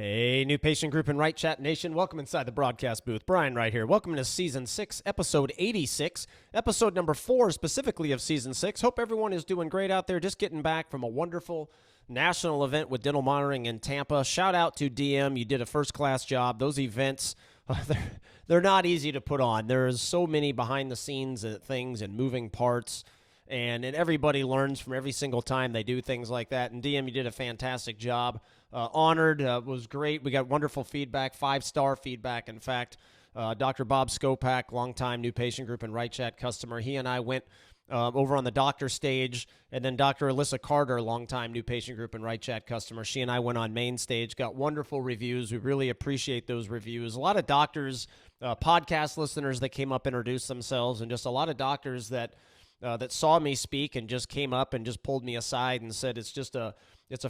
Hey, new patient group and Right Chat Nation. Welcome inside the broadcast booth. Brian Wright here. Welcome to Season 6, Episode 86, Episode number 4 specifically of Season 6. Hope everyone is doing great out there, just getting back from a wonderful national event with dental monitoring in Tampa. Shout out to DM. You did a first-class job. Those events, they're not easy to put on. There's so many behind-the-scenes things and moving parts, and everybody learns from every single time they do things like that. And DM, you did a fantastic job. Honored, was great. We got wonderful feedback, 5-star feedback. In fact, Dr. Bob Skopak, longtime new patient group and Right Chat customer, he and I went over on the doctor stage, and then Dr. Alyssa Carter, longtime new patient group and Right Chat customer, she and I went on main stage, got wonderful reviews. We really appreciate those reviews. A lot of doctors, podcast listeners that came up, introduced themselves, and just a lot of doctors that saw me speak and just came up and just pulled me aside and said it's just it's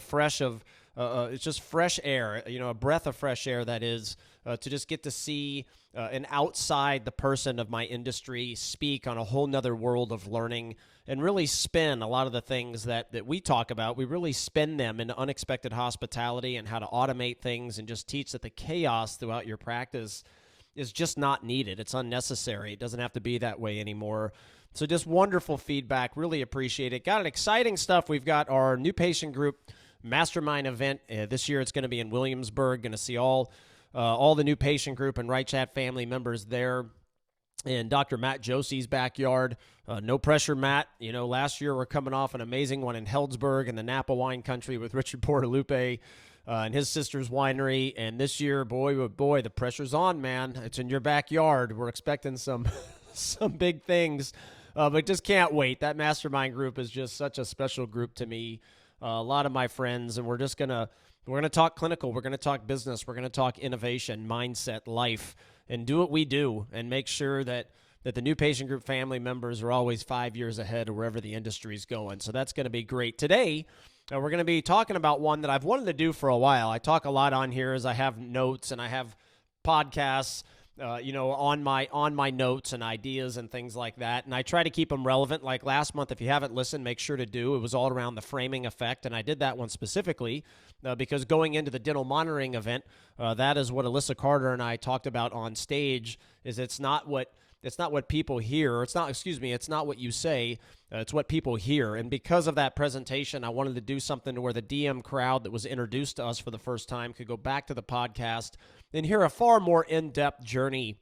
just fresh air, a breath of fresh air that is, to just get to see an outside the person of my industry speak on a whole nother world of learning and really spin a lot of the things that we talk about. We really spin them into unexpected hospitality and how to automate things and just teach that the chaos throughout your practice is just not needed. It's unnecessary. It doesn't have to be that way anymore. So just wonderful feedback. Really appreciate it. Got an exciting stuff. We've got our new patient group mastermind event. This year it's going to be in Williamsburg. Going to see all the new patient group and Right Chat family members there in Dr. Matt Josie's backyard. No pressure, Matt. Last year we're coming off an amazing one in Heldsburg in the Napa wine country with Richard Portalupe and his sister's winery. And this year, boy, the pressure's on, man. It's in your backyard. We're expecting some big things. But just can't wait. That mastermind group is just such a special group to me. A lot of my friends, and we're gonna talk clinical. We're gonna talk business. We're gonna talk innovation, mindset, life, and do what we do, and make sure that the new patient group family members are always 5 years ahead of wherever the industry is going. So that's gonna be great. Today, we're gonna be talking about one that I've wanted to do for a while. I talk a lot on here as I have notes and I have podcasts. On my notes and ideas and things like that. And I try to keep them relevant. Like last month, if you haven't listened, make sure to do. It was all around the framing effect. And I did that one specifically because going into the dental monitoring event, that is what Alyssa Carter and I talked about on stage, is it's not what people hear. It's not what you say. It's what people hear. And because of that presentation, I wanted to do something to where the DM crowd that was introduced to us for the first time could go back to the podcast and hear a far more in-depth journey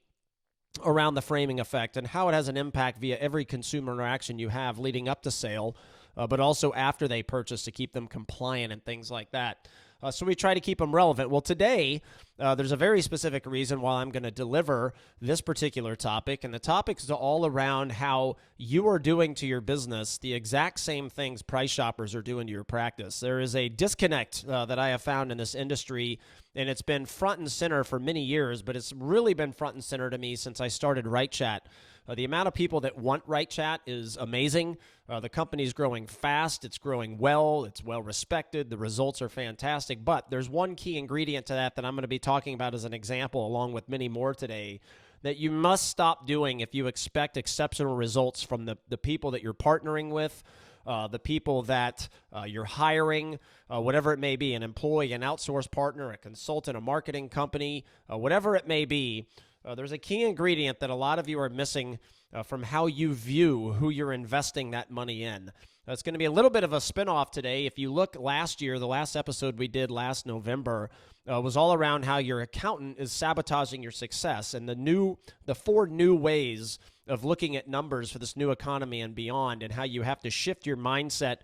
around the framing effect and how it has an impact via every consumer interaction you have leading up to sale, but also after they purchase to keep them compliant and things like that. So we try to keep them relevant. Well, today, there's a very specific reason why I'm going to deliver this particular topic, and the topic is all around how you are doing to your business the exact same things price shoppers are doing to your practice. There is a disconnect that I have found in this industry, and it's been front and center for many years, but it's really been front and center to me since I started Right Chat. The amount of people that want Right Chat is amazing. The company's growing fast. It's growing well. It's well respected. The results are fantastic. But there's one key ingredient to that I'm going to be talking about as an example, along with many more today, that you must stop doing if you expect exceptional results from the people that you're partnering with, the people that you're hiring, whatever it may be, an employee, an outsourced partner, a consultant, a marketing company, whatever it may be. There's a key ingredient that a lot of you are missing from how you view who you're investing that money in. It's going to be a little bit of a spinoff today. If you look last year, the last episode we did last November was all around how your accountant is sabotaging your success and the 4 new ways of looking at numbers for this new economy and beyond, and how you have to shift your mindset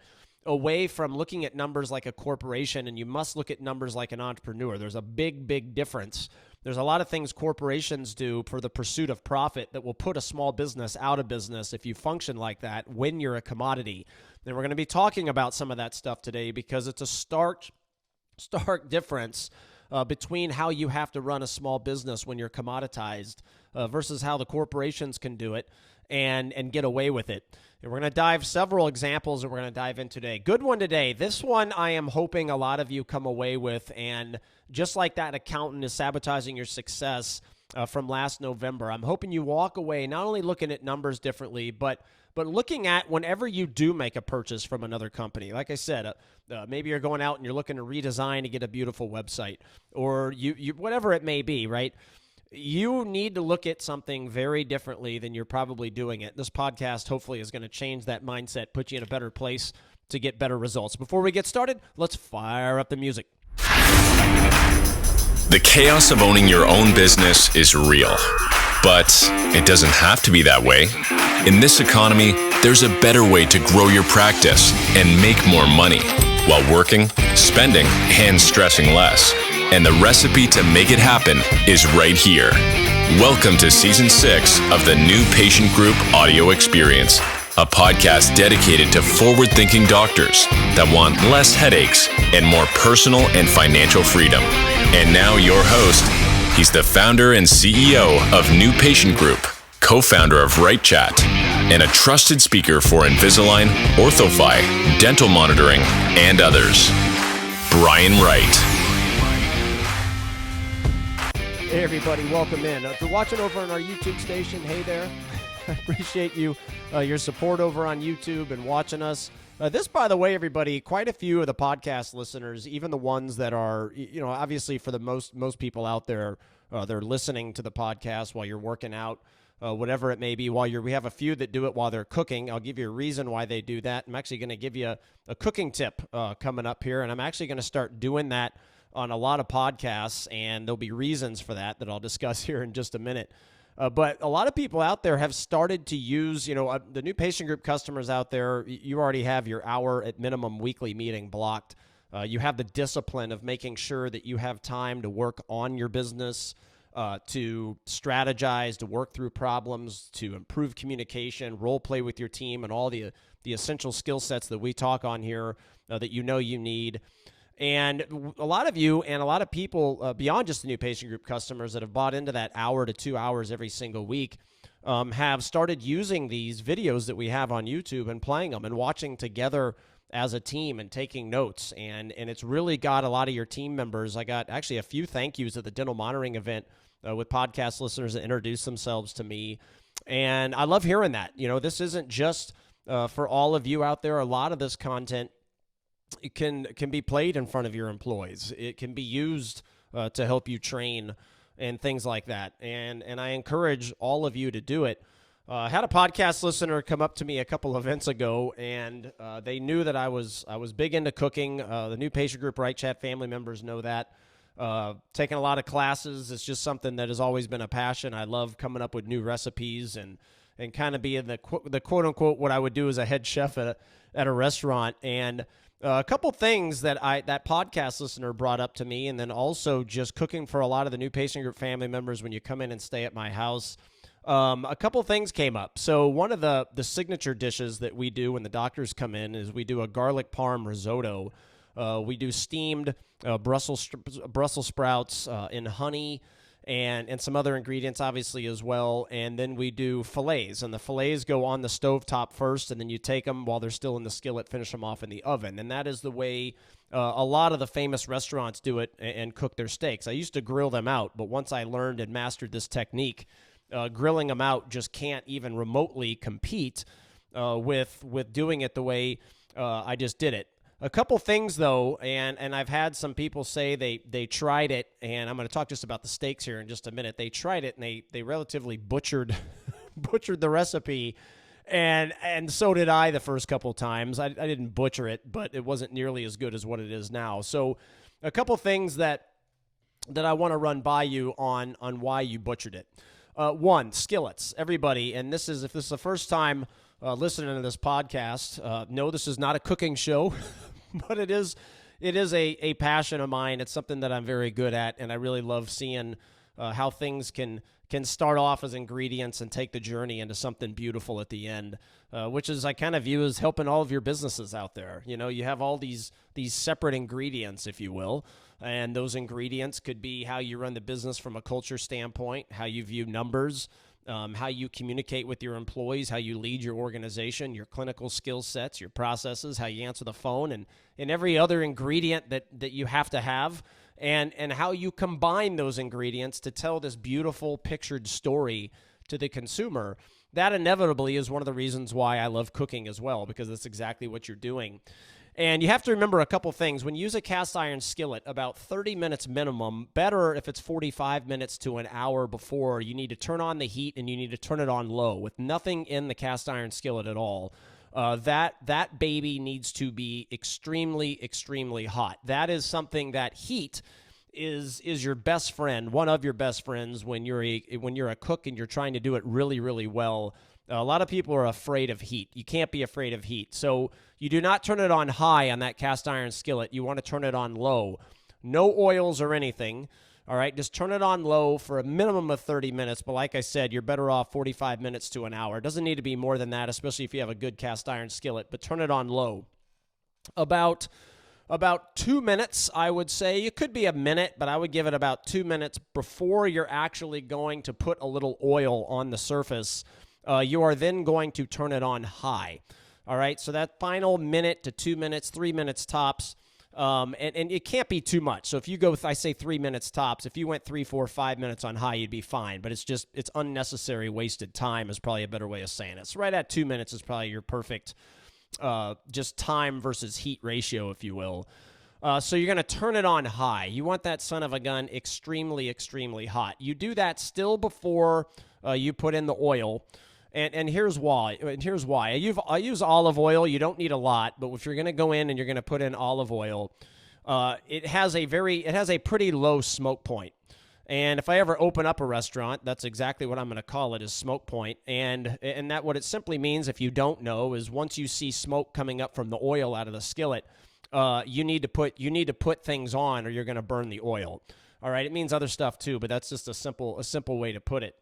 away from looking at numbers like a corporation, and you must look at numbers like an entrepreneur. There's a big, big difference. There's a lot of things corporations do for the pursuit of profit that will put a small business out of business if you function like that when you're a commodity. And we're going to be talking about some of that stuff today because it's a stark difference between how you have to run a small business when you're commoditized versus how the corporations can do it and get away with it. And we're going to dive several examples that we're going to dive in today. Good one today. This one I am hoping a lot of you come away with, and just like that accountant is sabotaging your success from last November, I'm hoping you walk away not only looking at numbers differently, but but looking at whenever you do make a purchase from another company, like I said, maybe you're going out and you're looking to redesign to get a beautiful website, or you whatever it may be, right? You need to look at something very differently than you're probably doing it. This podcast hopefully is going to change that mindset, put you in a better place to get better results. Before we get started, let's fire up the music. The chaos of owning your own business is real, but it doesn't have to be that way. In this economy, there's a better way to grow your practice and make more money while working, spending, and stressing less. And the recipe to make it happen is right here. Welcome to Season 6 of the New Patient Group Audio Experience, a podcast dedicated to forward-thinking doctors that want less headaches and more personal and financial freedom. And now your host, he's the founder and CEO of New Patient Group, co-founder of Wright Chat, and a trusted speaker for Invisalign, OrthoFi, dental monitoring, and others, Brian Wright. Hey everybody, welcome in. If you're watching over on our YouTube station, hey there. I appreciate you, your support over on YouTube and watching us. This, by the way, everybody, quite a few of the podcast listeners, even the ones that are, obviously for the most people out there, they're listening to the podcast while you're working out, whatever it may be. We have a few that do it while they're cooking. I'll give you a reason why they do that. I'm actually going to give you a cooking tip coming up here, and I'm actually going to start doing that on a lot of podcasts, and there'll be reasons for that I'll discuss here in just a minute. But a lot of people out there have started to use, the New Patient Group customers out there, you already have your hour at minimum weekly meeting blocked. You have the discipline of making sure that you have time to work on your business, to strategize, to work through problems, to improve communication, role play with your team, and all the essential skill sets that we talk on here that you need. And a lot of you and a lot of people beyond just the New Patient Group customers that have bought into that hour to 2 hours every single week have started using these videos that we have on YouTube and playing them and watching together as a team and taking notes. And it's really got a lot of your team members. I got actually a few thank yous at the dental monitoring event with podcast listeners that introduced themselves to me. And I love hearing that. This isn't just for all of you out there. A lot of this content it can be played in front of your employees. It can be used to help you train and things like that. And I encourage all of you to do it. I had a podcast listener come up to me a couple of events ago, and they knew that I was big into cooking. The New Patient Group Wright Chat family members know that. Taking a lot of classes, it's just something that has always been a passion. I love coming up with new recipes and kind of being the quote unquote what I would do as a head chef at a restaurant. And a couple things that that podcast listener brought up to me, and then also just cooking for a lot of the New Patient Group family members when you come in and stay at my house. A couple things came up. So one of the signature dishes that we do when the doctors come in is we do a garlic parm risotto. We do steamed Brussels sprouts in honey and some other ingredients, obviously, as well. And then we do fillets, and the fillets go on the stovetop first, and then you take them while they're still in the skillet, finish them off in the oven. And that is the way a lot of the famous restaurants do it and cook their steaks. I used to grill them out, but once I learned and mastered this technique, grilling them out just can't even remotely compete with doing it the way I just did it. A couple things, though, and I've had some people say they tried it, and I'm going to talk just about the steaks here in just a minute. They tried it, and they relatively butchered the recipe, and so did I the first couple times. I didn't butcher it, but it wasn't nearly as good as what it is now. So a couple things that I want to run by you on why you butchered it. One, skillets. Everybody, and if this is the first time listening to this podcast, no, this is not a cooking show, but it is a passion of mine. It's something that I'm very good at, and I really love seeing how things can start off as ingredients and take the journey into something beautiful at the end, which is I kind of view as helping all of your businesses out there. You have all these separate ingredients, if you will, and those ingredients could be how you run the business from a culture standpoint, how you view numbers, how you communicate with your employees, how you lead your organization, your clinical skill sets, your processes, how you answer the phone, and every other ingredient that you have to have, and how you combine those ingredients to tell this beautiful pictured story to the consumer. that inevitably is one of the reasons why I love cooking as well, because that's exactly what you're doing. And you have to remember a couple things. When you use a cast iron skillet, about 30 minutes minimum, better if it's 45 minutes to an hour before, you need to turn on the heat and you need to turn it on low with nothing in the cast iron skillet at all. That baby needs to be extremely, extremely hot. That is something that heat is your best friend, one of your best friends when you're a cook and you're trying to do it really, really well. A lot of people are afraid of heat. You can't be afraid of heat. So you do not turn it on high on that cast iron skillet. You want to turn it on low. No oils or anything. All right, just turn it on low for a minimum of 30 minutes. But like I said, you're better off 45 minutes to an hour. It doesn't need to be more than that, especially if you have a good cast iron skillet. But turn it on low. About 2 minutes, I would say. It could be a minute, but I would give it about 2 minutes before you're actually going to put a little oil on the surface. You are then going to turn it on high. All right, so that final minute to 2 minutes, 3 minutes tops, and it can't be too much. So if you go with, I say 3 minutes tops, if you went 3, 4, 5 minutes on high, you'd be fine. But it's unnecessary wasted time is probably a better way of saying it. So right at 2 minutes is probably your perfect just time versus heat ratio, if you will. So you're going to turn it on high. You want that son of a gun extremely, extremely hot. You do that still before you put in the oil. And here's why. I use olive oil. You don't need a lot, but if you're going to go in and you're going to put in olive oil, it has a pretty low smoke point. And if I ever open up a restaurant, that's exactly what I'm going to call it, is smoke point. And that what it simply means, if you don't know, is once you see smoke coming up from the oil out of the skillet, you need to put things on, or you're going to burn the oil. All right, it means other stuff too, but that's just a simple way to put it.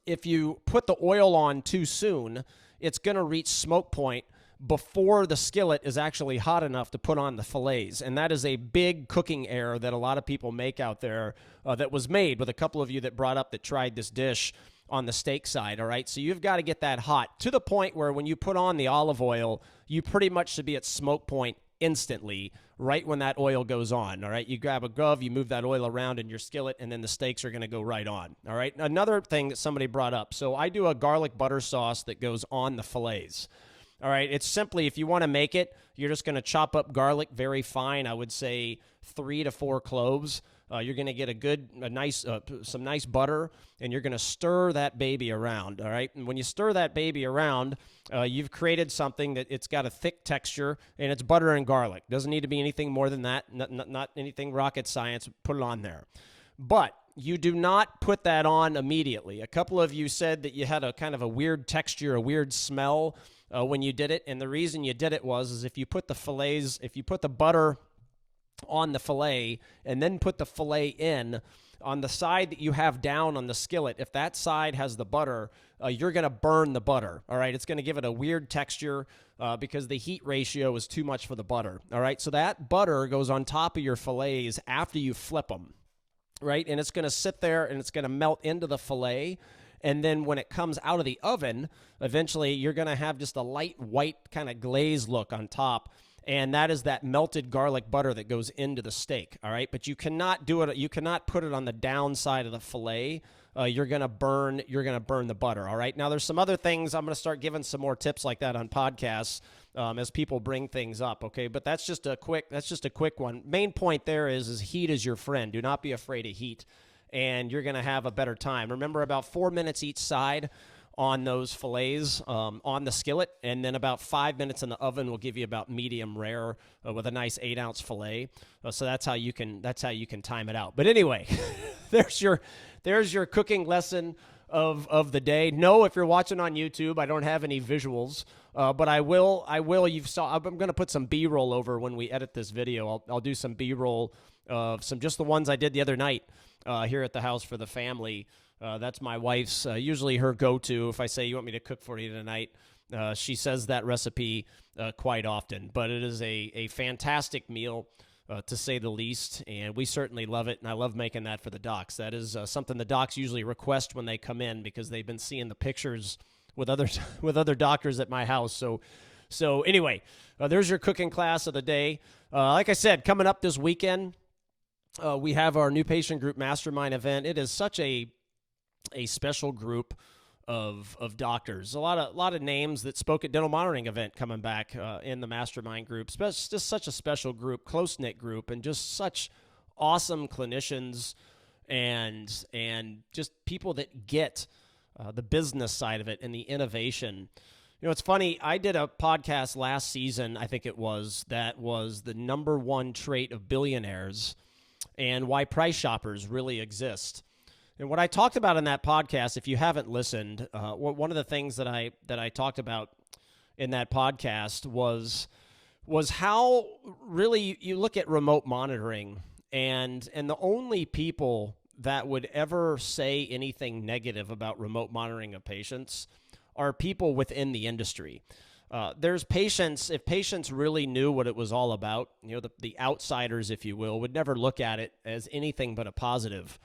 If you put the oil on too soon, it's going to reach smoke point before the skillet is actually hot enough to put on the fillets. And that is a big cooking error that a lot of people make out there, that was made with a couple of you that brought up that tried this dish on the steak side, all right? So you've got to get that hot to the point where when you put on the olive oil, you pretty much should be at smoke point instantly, right when that oil goes on, all right? You grab a glove, you move that oil around in your skillet, and then the steaks are going to go right on, all right? Another thing that somebody brought up, so I do a garlic butter sauce that goes on the fillets, all right? It's simply, if you want to make it, you're just going to chop up garlic very fine. I would say 3 to 4 cloves. You're going to get some nice butter, and you're going to stir that baby around, all right? And when you stir that baby around, you've created something that it's got a thick texture, and it's butter and garlic. Doesn't need to be anything more than that, not anything rocket science. Put it on there. But you do not put that on immediately. A couple of you said that you had a kind of a weird texture, a weird smell when you did it, and the reason you did it is if you put the butter on the fillet and then put the fillet in on the side that you have down on the skillet, if that side has the butter, you're going to burn the butter, all right? It's going to give it a weird texture because the heat ratio is too much for the butter, all right? So that butter goes on top of your fillets after you flip them, right? And it's going to sit there and it's going to melt into the fillet. And then when it comes out of the oven, eventually you're going to have just a light white kind of glaze look on top. And that is that melted garlic butter that goes into the steak, all right? But you cannot do it. You cannot put it on the downside of the fillet. You're gonna burn the butter, all right? Now there's some other things. I'm gonna start giving some more tips like that on podcasts as people bring things up, okay? But that's just a quick one. Main point there is heat is your friend. Do not be afraid of heat, and you're gonna have a better time. Remember, about 4 minutes each side on those fillets on the skillet, and then about 5 minutes in the oven will give you about medium rare with a nice 8-ounce fillet. So that's how you can time it out. But anyway, there's your cooking lesson of the day. No, if you're watching on YouTube, I don't have any visuals, but I will. I'm going to put some B-roll over when we edit this video. I'll do some B-roll of just the ones I did the other night here at the house for the family. That's my wife's, usually her go-to. If I say, you want me to cook for you tonight, she says that recipe quite often. But it is a fantastic meal, to say the least, and we certainly love it, and I love making that for the docs. That is something the docs usually request when they come in because they've been seeing the pictures with other doctors at my house. So anyway, there's your cooking class of the day. Like I said, coming up this weekend, we have our new patient group mastermind event. It is such a special group of doctors. A lot of names that spoke at dental monitoring event coming back in the mastermind group. Just such a special group, close-knit group, and just such awesome clinicians and just people that get the business side of it and the innovation. You know, it's funny, I did a podcast last season, I think it was, that was the number one trait of billionaires and why price shoppers really exist. And what I talked about in that podcast, if you haven't listened, one of the things that I talked about in that podcast was how really you look at remote monitoring, and the only people that would ever say anything negative about remote monitoring of patients are people within the industry. There's patients, if patients really knew what it was all about, you know, the outsiders, if you will, would never look at it as anything but a positive.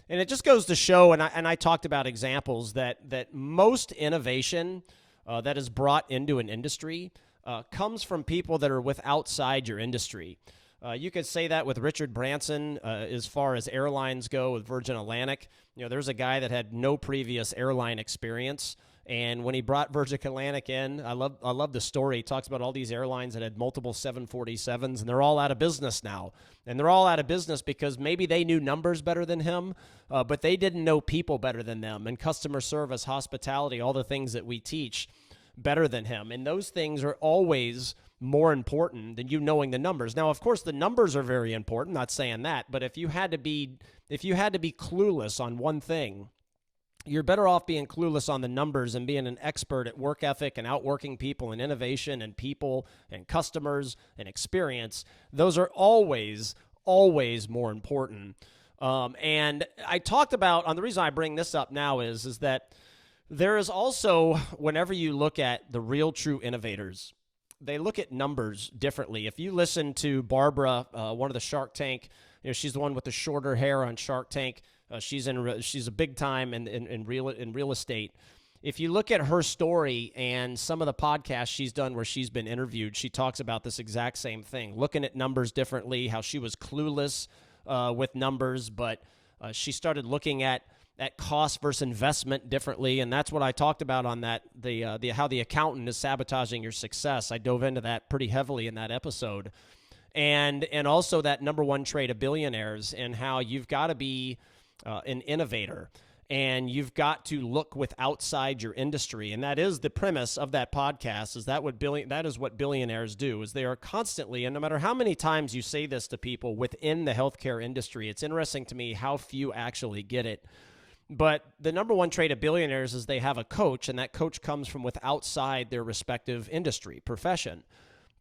And it just goes to show, and I talked about examples, that most innovation that is brought into an industry comes from people that are with outside your industry. You could say that with Richard Branson as far as airlines go with Virgin Atlantic. You know, there's a guy that had no previous airline experience. And when he brought Virgin Atlantic in, I love the story. He talks about all these airlines that had multiple 747s, and they're all out of business now. And they're all out of business because maybe they knew numbers better than him, but they didn't know people better than them, and customer service, hospitality, all the things that we teach better than him. And those things are always more important than you knowing the numbers. Now, of course, the numbers are very important, not saying that, but if you had to be clueless on one thing, you're better off being clueless on the numbers and being an expert at work ethic and outworking people and innovation and people and customers and experience. Those are always more important. And I talked about, on the reason I bring this up now is that there is also, whenever you look at the real true innovators, they look at numbers differently. If you listen to Barbara, one of the Shark Tank, you know, she's the one with the shorter hair on Shark Tank. She's a big time in real estate. If you look at her story and some of the podcasts she's done where she's been interviewed, she talks about this exact same thing, looking at numbers differently, how she was clueless with numbers, but she started looking at cost versus investment differently, and that's what I talked about on that, how the accountant is sabotaging your success. I dove into that pretty heavily in that episode. And also that number one trait of billionaires, and how you've got to be an innovator, and you've got to look with outside your industry. And that is the premise of that podcast, that is what billionaires do, is they are constantly, and no matter how many times you say this to people within the healthcare industry, it's interesting to me how few actually get it. But the number one trait of billionaires is they have a coach, and that coach comes from with outside their respective industry, profession,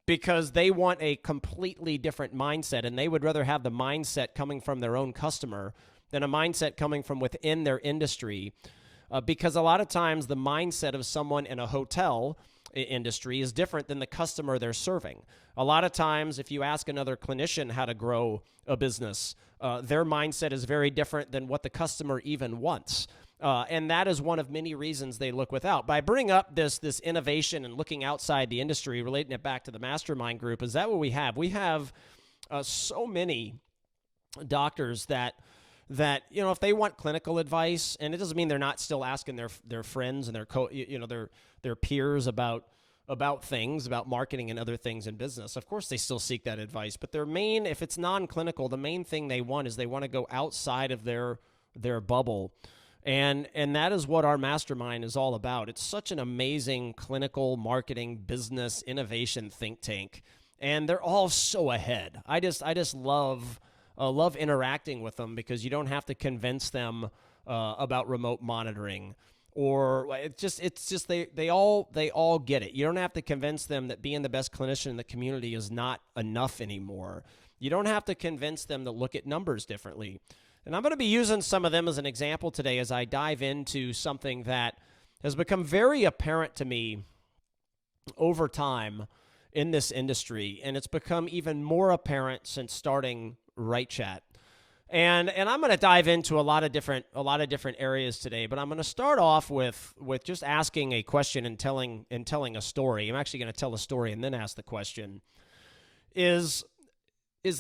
because they want a completely different mindset, and they would rather have the mindset coming from their own customer than a mindset coming from within their industry, because a lot of times the mindset of someone in a hotel industry is different than the customer they're serving. A lot of times, if you ask another clinician how to grow a business, their mindset is very different than what the customer even wants. And that is one of many reasons they look without. By bringing up this innovation and looking outside the industry, relating it back to the mastermind group, is that what we have? We have so many doctors that you know, if they want clinical advice, and it doesn't mean they're not still asking their friends and their peers about things, about marketing and other things in business. Of course, they still seek that advice, but if it's non-clinical, the main thing they want is they want to go outside of their bubble. And that is what our mastermind is all about. It's such an amazing clinical marketing, business, innovation think tank, and they're all so ahead. I just love interacting with them, because you don't have to convince them about remote monitoring, or it's just they all get it. You don't have to convince them that being the best clinician in the community is not enough anymore. You don't have to convince them to look at numbers differently. And I'm going to be using some of them as an example today as I dive into something that has become very apparent to me over time in this industry, and it's become even more apparent since starting Wright Chat. And I'm going to dive into a lot of different areas today, but I'm going to start off with just asking a question and telling a story. I'm actually going to tell a story and then ask the question. Is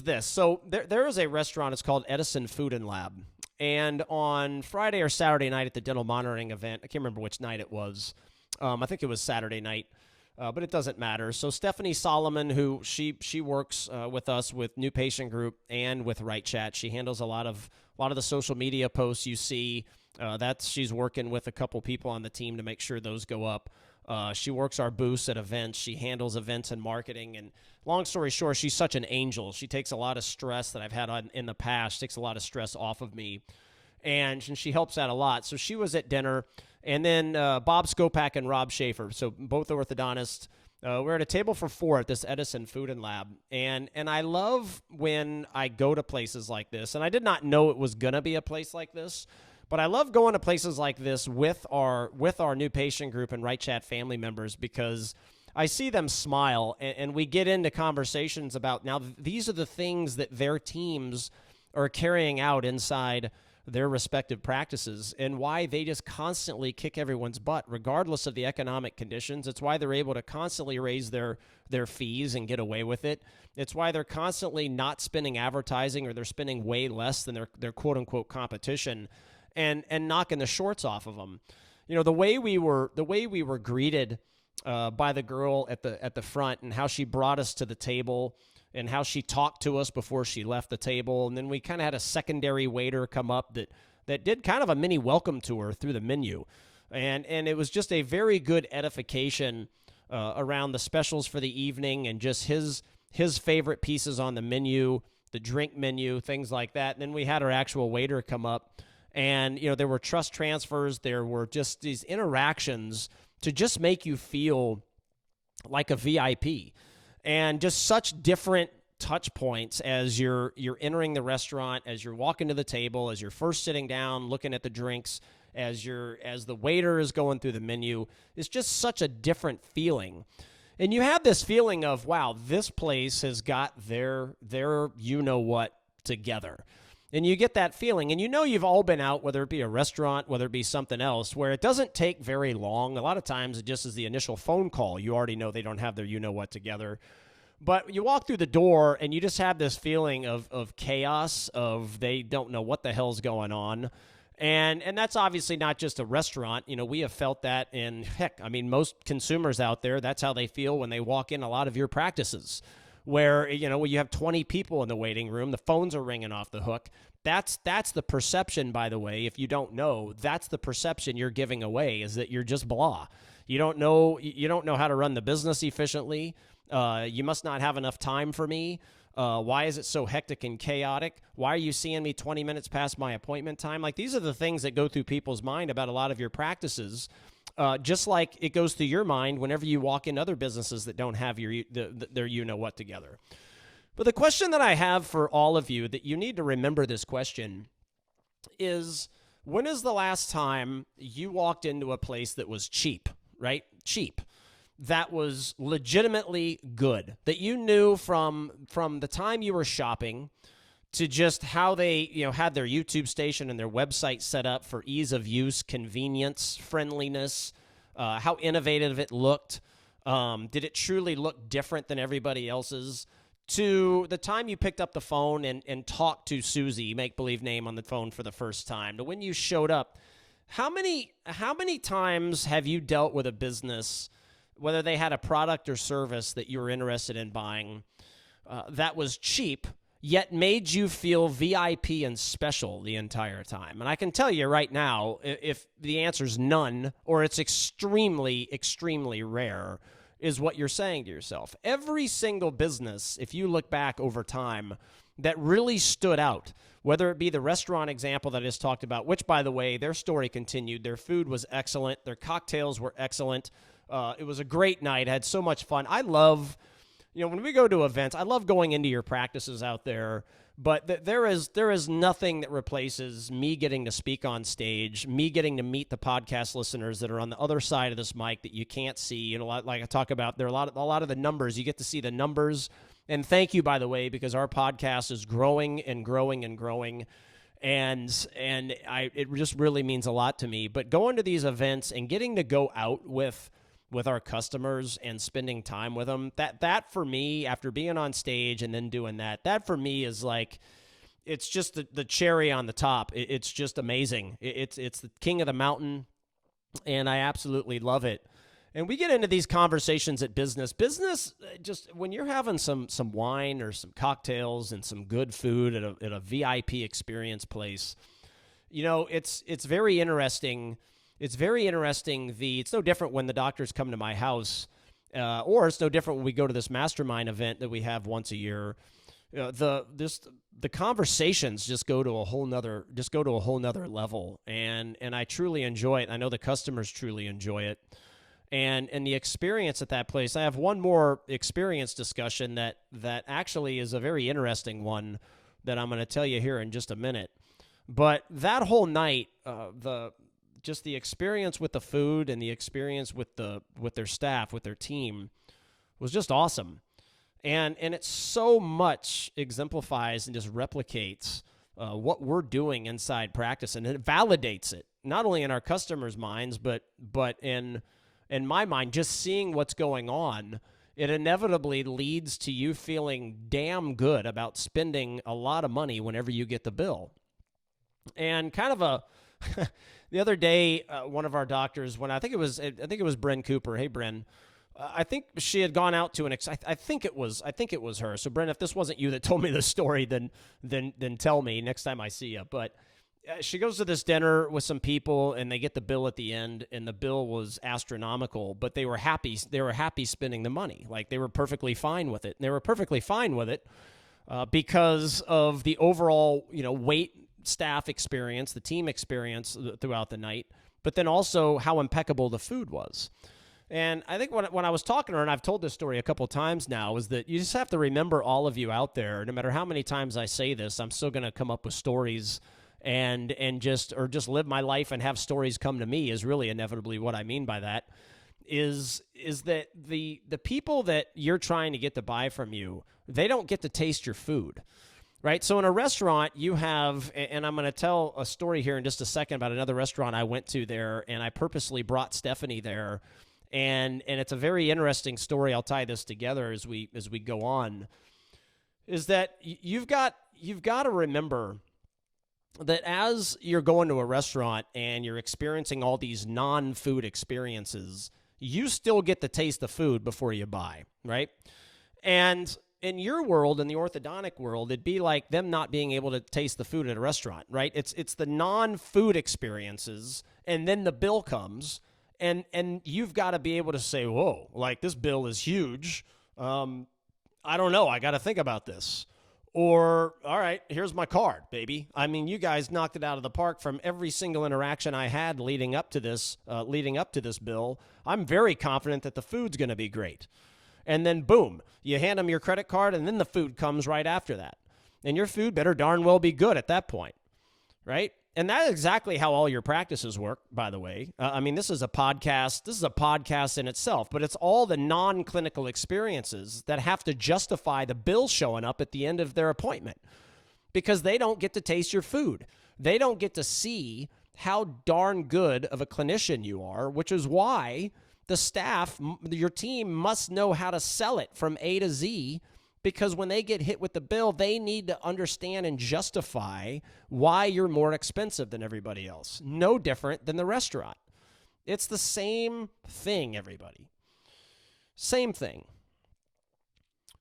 this. So there is a restaurant, it's called Edison Food and Lab. And on Friday or Saturday night at the dental monitoring event, I can't remember which night it was. I think it was Saturday night, but it doesn't matter. So Stephanie Solomon, who she works with us with New Patient Group and with Right Chat, she handles a lot of the social media posts you see. She's working with a couple people on the team to make sure those go up. She works our booths at events. She handles events and marketing. And long story short, she's such an angel. She takes a lot of stress that I've had in the past, takes a lot of stress off of me. And she helps out a lot. So she was at dinner. And then Bob Skopak and Rob Schaefer, so both orthodontists, we're at a table for 4 at this Edison Food and Lab. And I love when I go to places like this. And I did not know it was going to be a place like this. But I love going to places like this with our New Patient Group and Right Chat family members, because I see them smile, and we get into conversations about, now these are the things that their teams are carrying out inside their respective practices, and why they just constantly kick everyone's butt regardless of the economic conditions. It's why they're able to constantly raise their fees and get away with it. It's why they're constantly not spending advertising, or they're spending way less than their quote unquote competition. And knocking the shorts off of them. You know, the way we were greeted by the girl at the front, and how she brought us to the table, and how she talked to us before she left the table. And then we kind of had a secondary waiter come up that did kind of a mini welcome tour through the menu. And it was just a very good edification around the specials for the evening, and just his favorite pieces on the menu, the drink menu, things like that. And then we had our actual waiter come up. And, you know, there were trust transfers. There were just these interactions to just make you feel like a VIP, and just such different touch points as you're entering the restaurant, as you're walking to the table, as you're first sitting down, looking at the drinks, as the waiter is going through the menu. It's just such a different feeling. And you have this feeling of, wow, this place has got their you-know-what together. And you get that feeling, and you know you've all been out, whether it be a restaurant, whether it be something else, where it doesn't take very long. A lot of times it just is the initial phone call. You already know they don't have their you-know-what together. But you walk through the door, and you just have this feeling of chaos, of they don't know what the hell's going on. And that's obviously not just a restaurant. You know, we have felt that in, heck, I mean, most consumers out there, that's how they feel when they walk in a lot of your practices, where, you know, you have 20 people in the waiting room, the phones are ringing off the hook. That's the perception, by the way. If you don't know, that's the perception you're giving away, is that you're just blah. You don't know how to run the business efficiently. You must not have enough time for me. Why is it so hectic and chaotic? Why are you seeing me 20 minutes past my appointment time? Like, these are the things that go through people's mind about a lot of your practices. Just like it goes through your mind whenever you walk in other businesses that don't have their you-know-what together. But the question that I have for all of you, that you need to remember this question, is, when is the last time you walked into a place that was cheap, right? Cheap. That was legitimately good, that you knew from the time you were shopping to just how they, you know, had their YouTube station and their website set up for ease of use, convenience, friendliness, how innovative it looked. Did it truly look different than everybody else's? To the time you picked up the phone and talked to Susie, make-believe name, on the phone for the first time, to when you showed up, how many times have you dealt with a business, whether they had a product or service that you were interested in buying, that was cheap, yet made you feel VIP and special the entire time? And I can tell you right now, if the answer is none, or it's extremely, extremely rare, is what you're saying to yourself. Every single business, if you look back over time, that really stood out, whether it be the restaurant example that I just talked about, which, by the way, their story continued. Their food was excellent. Their cocktails were excellent. It was a great night. I had so much fun. I love, you know, when we go to events, I love going into your practices out there, but there is nothing that replaces me getting to speak on stage, me getting to meet the podcast listeners that are on the other side of this mic that you can't see. You know, like I talk about, there are a lot of the numbers. You get to see the numbers. And thank you, by the way, because our podcast is growing and growing and growing. And it just really means a lot to me. But going to these events and getting to go out with our customers and spending time with them, that for me, after being on stage and then doing that for me is like, it's just the cherry on the top. It's just amazing. It's the king of the mountain, and I absolutely love it. And we get into these conversations at business. Business, just when you're having some wine or some cocktails and some good food at a VIP experience place, it's very interesting. It's very interesting. It's no different when the doctors come to my house, or it's no different when we go to this mastermind event that we have once a year. The conversations just go to a whole nother level, and I truly enjoy it. I know the customers truly enjoy it. And the experience at that place, I have one more experience discussion that actually is a very interesting one that I'm going to tell you here in just a minute. But that whole night, the experience with the food and the experience with their staff, with their team, was just awesome. And it so much exemplifies and just replicates what we're doing inside practice, and it validates it, not only in our customers' minds, but in my mind, just seeing what's going on, it inevitably leads to you feeling damn good about spending a lot of money whenever you get the bill. And kind of the other day, one of our doctors, I think it was Bren Cooper. Hey, Bren. I think she had gone out to I think it was her. So, Bren, if this wasn't you that told me the story, then tell me next time I see you. But she goes to this dinner with some people, and they get the bill at the end, and the bill was astronomical, but they were happy. They were happy spending the money. Like, they were perfectly fine with it. And they were perfectly fine with it because of the overall, wait staff experience, the team experience throughout the night, but then also how impeccable the food was. And I think when I was talking to her, and I've told this story a couple of times now, is that you just have to remember, all of you out there, no matter how many times I say this, I'm still going to come up with stories and just live my life and have stories come to me, is really inevitably what I mean by that, is that the people that you're trying to get to buy from you, they don't get to taste your food, right? So in a restaurant, you have, and I'm going to tell a story here in just a second about another restaurant I went to there, and I purposely brought Stephanie there, and it's a very interesting story. I'll tie this together as we go on, is that you've got to remember that as you're going to a restaurant and you're experiencing all these non-food experiences, you still get to taste the food before you buy, right? And in your world, in the orthodontic world, it'd be like them not being able to taste the food at a restaurant, right? It's the non-food experiences, and then the bill comes, and you've got to be able to say, whoa, like, this bill is huge. I don't know. I got to think about this. Or, all right, here's my card, baby. I mean, you guys knocked it out of the park from every single interaction I had leading up to this bill. I'm very confident that the food's going to be great. And then, boom, you hand them your credit card, and then the food comes right after that. And your food better darn well be good at that point, right? And that's exactly how all your practices work, by the way. I mean, this is a podcast. This is a podcast in itself, but it's all the non-clinical experiences that have to justify the bill showing up at the end of their appointment, because they don't get to taste your food. They don't get to see how darn good of a clinician you are, which is why the staff, your team, must know how to sell it from A to Z, because when they get hit with the bill, they need to understand and justify why you're more expensive than everybody else. No different than the restaurant. It's the same thing, everybody. Same thing.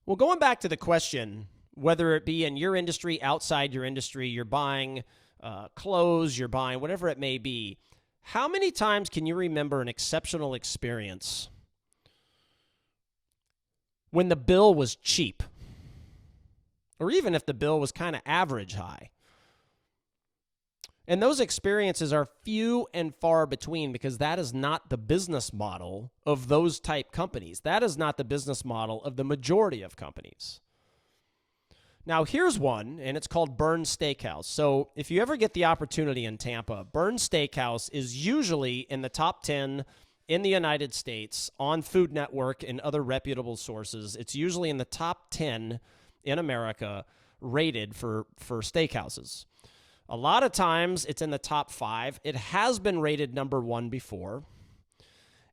Well, going back to the question, whether it be in your industry, outside your industry, you're buying clothes, you're buying whatever it may be, how many times can you remember an exceptional experience when the bill was cheap, or even if the bill was kind of average high? And those experiences are few and far between, because that is not the business model of those type companies. That is not the business model of the majority of companies. Now, here's one, and it's called Bern's Steakhouse. So if you ever get the opportunity in Tampa, Bern's Steakhouse is usually in the top 10 in the United States on Food Network and other reputable sources. It's usually in the top 10 in America rated for steakhouses. A lot of times it's in the top 5. It has been rated number 1 before.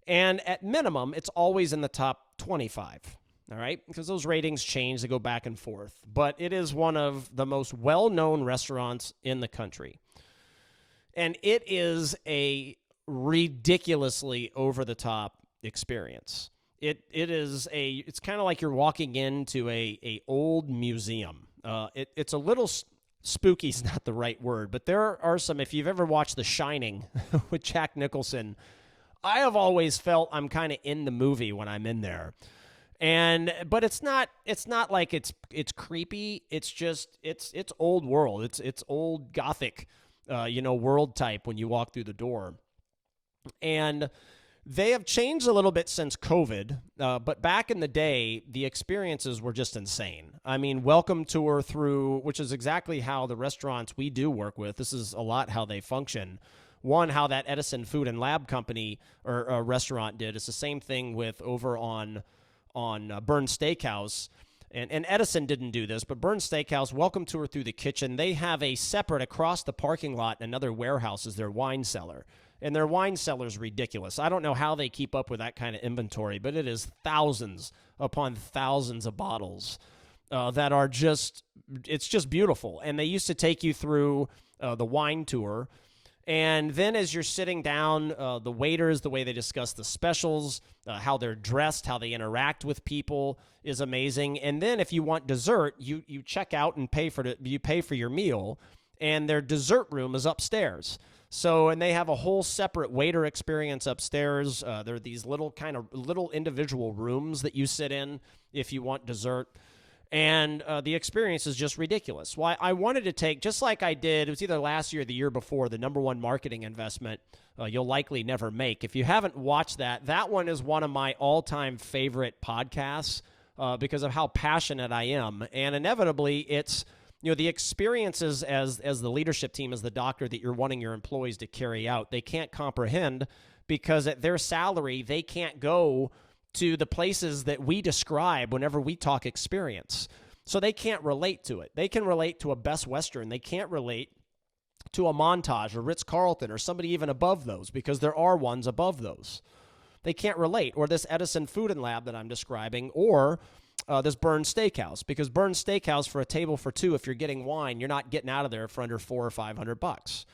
And at minimum, it's always in the top 25. all right? Because those ratings change, they go back and forth. But it is one of the most well-known restaurants in the country. And it is a ridiculously over-the-top experience. It's kind of like you're walking into a old museum. It's a little spooky is not the right word, but there are some, if you've ever watched The Shining with Jack Nicholson, I have always felt I'm kind of in the movie when I'm in there. But it's not like it's creepy. It's just, it's old world. It's old Gothic, world type when you walk through the door. And they have changed a little bit since COVID, but back in the day, the experiences were just insane. I mean, welcome tour through, which is exactly how the restaurants we do work with, this is a lot how they function. One, how that Edison Food and Lab Company or restaurant did. It's the same thing with over on Burn's Steakhouse. And Edison didn't do this, but Burn's Steakhouse, welcome tour through the kitchen. They have a separate across the parking lot, another warehouse is their wine cellar. And their wine cellar is ridiculous. I don't know how they keep up with that kind of inventory, but it is thousands upon thousands of bottles that are it's just beautiful. And they used to take you through the wine tour. And then as you're sitting down, the waiters, the way they discuss the specials, how they're dressed, how they interact with people is amazing. And then if you want dessert, you check out and you pay for your meal, and their dessert room is upstairs. So, and they have a whole separate waiter experience upstairs. There are these little individual rooms that you sit in if you want dessert. And the experience is just ridiculous. Why I wanted to take, just like I did, it was either last year or the year before, the #1 marketing investment you'll likely never make. If you haven't watched that one is one of my all-time favorite podcasts because of how passionate I am. And inevitably, it's the experiences as the leadership team, as the doctor that you're wanting your employees to carry out, they can't comprehend because at their salary, they can't go to the places that we describe whenever we talk experience. So they can't relate to it. They can relate to a Best Western. They can't relate to a Montage or Ritz-Carlton or somebody even above those because there are ones above those. They can't relate. Or this Edison Food and Lab that I'm describing, or this Burn's Steakhouse, because Burn's Steakhouse for a table for two, if you're getting wine, you're not getting out of there for under $400 or $500,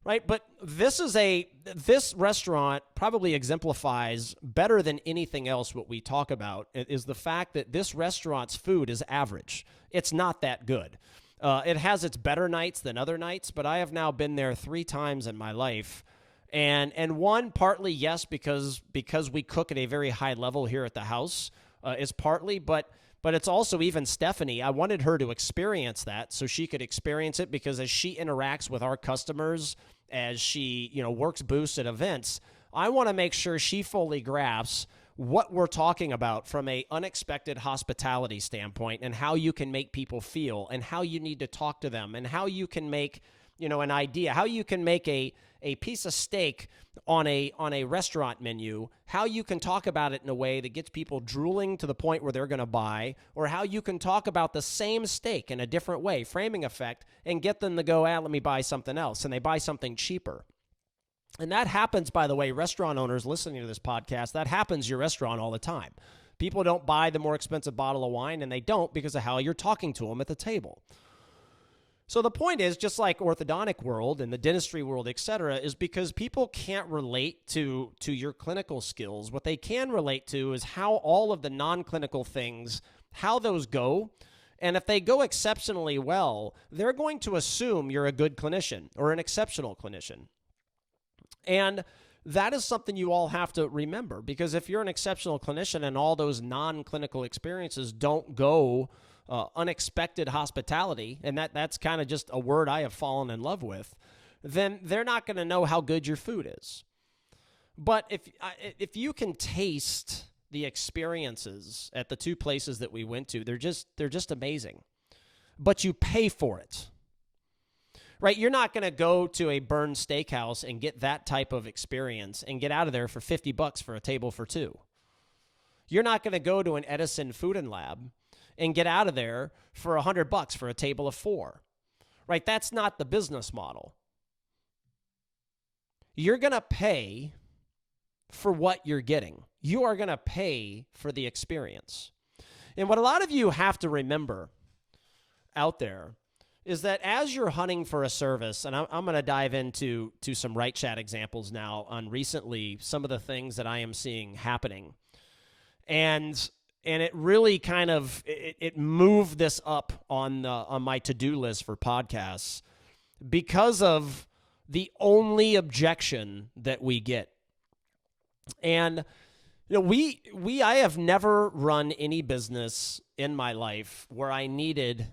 right? But this restaurant probably exemplifies better than anything else what we talk about is the fact that this restaurant's food is average. It's not that good. It has its better nights than other nights, but I have now been there 3 times in my life. And one, partly, yes, because we cook at a very high level here at the house, is partly, but it's also even Stephanie. I wanted her to experience that so she could experience it because as she interacts with our customers, as she works booths at events, I want to make sure she fully grasps what we're talking about from a unexpected hospitality standpoint and how you can make people feel and how you need to talk to them and how you can make an idea, how you can make a piece of steak on a restaurant menu, how you can talk about it in a way that gets people drooling to the point where they're going to buy, or how you can talk about the same steak in a different way, framing effect, and get them to go, let me buy something else, and they buy something cheaper. And that happens, by the way, restaurant owners listening to this podcast, that happens your restaurant all the time. People don't buy the more expensive bottle of wine, and they don't because of how you're talking to them at the table. So the point is, just like orthodontic world and the dentistry world, et cetera, is because people can't relate to your clinical skills. What they can relate to is how all of the non-clinical things, how those go. And if they go exceptionally well, they're going to assume you're a good clinician or an exceptional clinician. And that is something you all have to remember, because if you're an exceptional clinician and all those non-clinical experiences don't go unexpected hospitality, and that's kind of just a word I have fallen in love with, then they're not going to know how good your food is. But if you can taste the experiences at the 2 places that we went to, they're just amazing. But you pay for it. Right? You're not going to go to a Burn's Steakhouse and get that type of experience and get out of there for $50 for a table for 2. You're not going to go to an Edison Food and Lab and get out of there for $100 for a table of 4, right? That's not the business model. You're going to pay for what you're getting. You are going to pay for the experience. And what a lot of you have to remember out there is that as you're hunting for a service, and I'm going to dive into some Right Chat examples now on recently some of the things that I am seeing happening. And it really kind of, it moved this up on my to-do list for podcasts because of the only objection that we get. And I have never run any business in my life where I needed,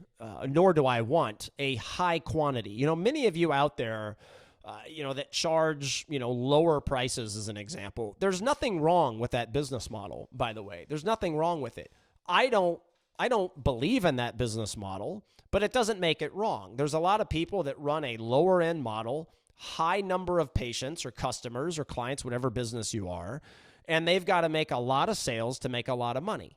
nor do I want, a high quantity. Many of you out there, that charge, lower prices as an example. There's nothing wrong with that business model, by the way. There's nothing wrong with it. I don't believe in that business model, but it doesn't make it wrong. There's a lot of people that run a lower end model, high number of patients or customers or clients, whatever business you are, and they've got to make a lot of sales to make a lot of money.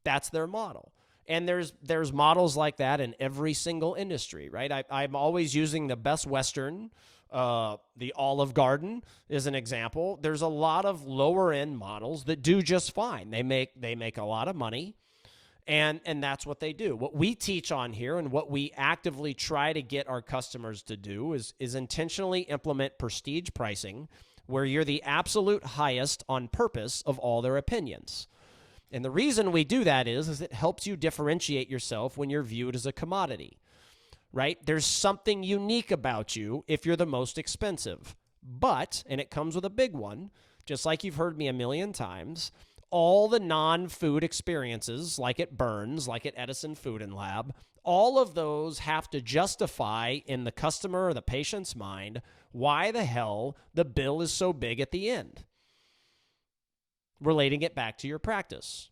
That's their model. And there's models like that in every single industry, right? I'm always using the Best Western, the Olive Garden is an example. There's a lot of lower end models that do just fine. They make a lot of money, and that's what they do. What we teach on here and what we actively try to get our customers to do is intentionally implement prestige pricing, where you're the absolute highest on purpose of all their opinions. And the reason we do that is it helps you differentiate yourself when you're viewed as a commodity, right? There's something unique about you if you're the most expensive. But, and it comes with a big one, just like you've heard me a million times, all the non-food experiences, like at Burns, like at Edison Food and Lab, all of those have to justify in the customer or the patient's mind why the hell the bill is so big at the end, relating it back to your practice.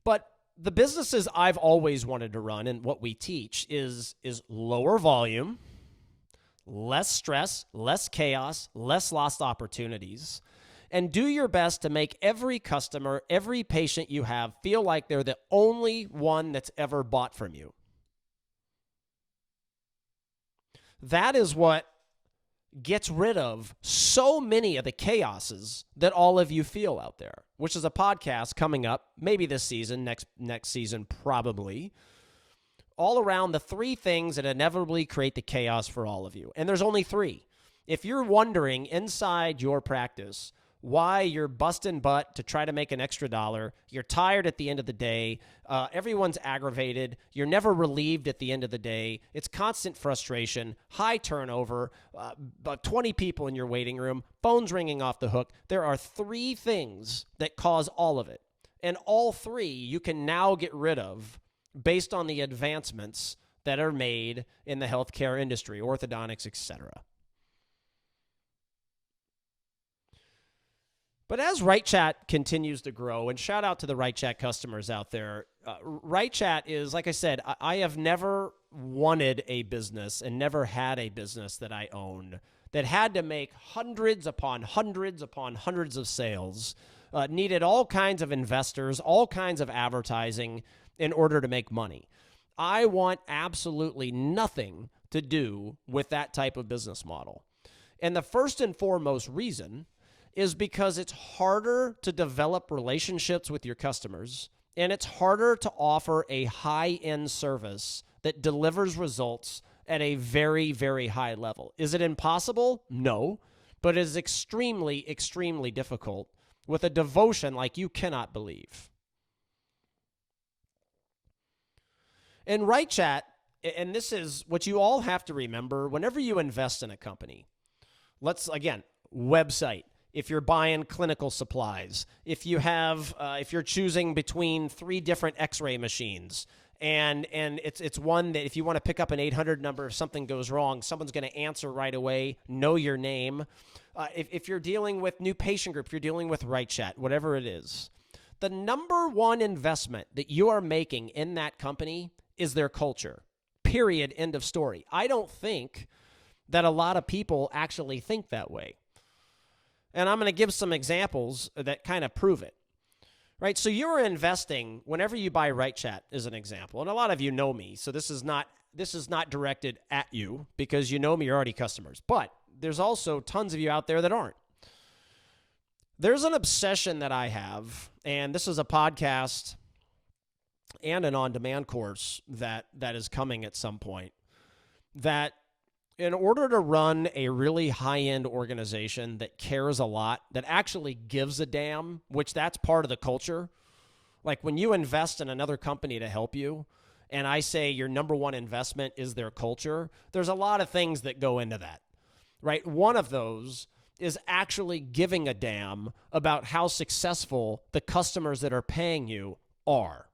But the businesses I've always wanted to run and what we teach is lower volume, less stress, less chaos, less lost opportunities, and do your best to make every customer, every patient you have feel like they're the only one that's ever bought from you. That is what gets rid of so many of the chaoses that all of you feel out there, which is a podcast coming up, maybe this season, next season probably, all around the 3 things that inevitably create the chaos for all of you. And there's only 3. If you're wondering inside your practice why you're busting butt to try to make an extra $1, you're tired at the end of the day, everyone's aggravated, you're never relieved at the end of the day, it's constant frustration, high turnover, about 20 people in your waiting room, phones ringing off the hook, there are 3 things that cause all of it. And all 3 you can now get rid of based on the advancements that are made in the healthcare industry, orthodontics, etc. But as Right Chat continues to grow, and shout out to the Right Chat customers out there, Right Chat is, like I said, I have never wanted a business and never had a business that I owned that had to make hundreds upon hundreds upon hundreds of sales, needed all kinds of investors, all kinds of advertising in order to make money. I want absolutely nothing to do with that type of business model. And the first and foremost reason is because it's harder to develop relationships with your customers, and it's harder to offer a high-end service that delivers results at a very, very high level. Is it impossible? No, but it is extremely, extremely difficult with a devotion like you cannot believe. And Right Chat, and this is what you all have to remember whenever you invest in a company. Again, website. If you're buying clinical supplies, if you're choosing between 3 different x-ray machines, and it's one that if you want to pick up an 800 number, if something goes wrong, someone's going to answer right away, know your name. If you're dealing with new patient group, if you're dealing with Right Chat, whatever it is, the number one investment that you are making in that company is their culture. Period. End of story. I don't think that a lot of people actually think that way. And I'm going to give some examples that kind of prove it, right? So you're investing whenever you buy Right Chat as an example. And a lot of you know me, so this is not directed at you because you know me, you're already customers. But there's also tons of you out there that aren't. There's an obsession that I have, and this is a podcast and an on-demand course that is coming at some point, that in order to run a really high-end organization that cares a lot, that actually gives a damn, which that's part of the culture. Like when you invest in another company to help you, and I say your number one investment is their culture, there's a lot of things that go into that, right? One of those is actually giving a damn about how successful the customers that are paying you are,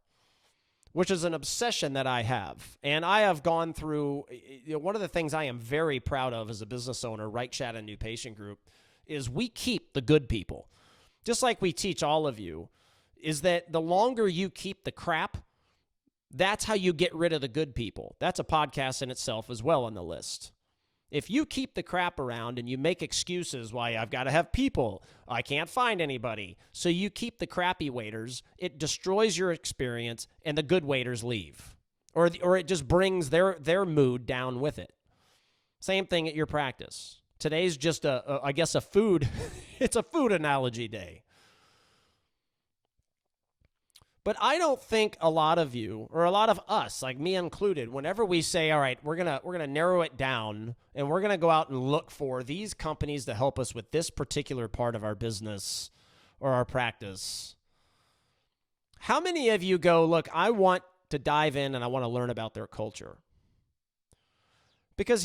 which is an obsession that I have. And I have gone through, one of the things I am very proud of as a business owner, Right Chat and New Patient Group, is we keep the good people. Just like we teach all of you, is that the longer you keep the crap, that's how you get rid of the good people. That's a podcast in itself as well on the list. If you keep the crap around and you make excuses why I've got to have people, I can't find anybody, so you keep the crappy waiters, it destroys your experience and the good waiters leave. Or it just brings their mood down with it. Same thing at your practice. Today's just I guess a food, it's a food analogy day. But I don't think a lot of you, or a lot of us, like me included, whenever we say, all right, we're gonna narrow it down and we're gonna go out and look for these companies to help us with this particular part of our business or our practice, how many of you go, look, I want to dive in and I want to learn about their culture? Because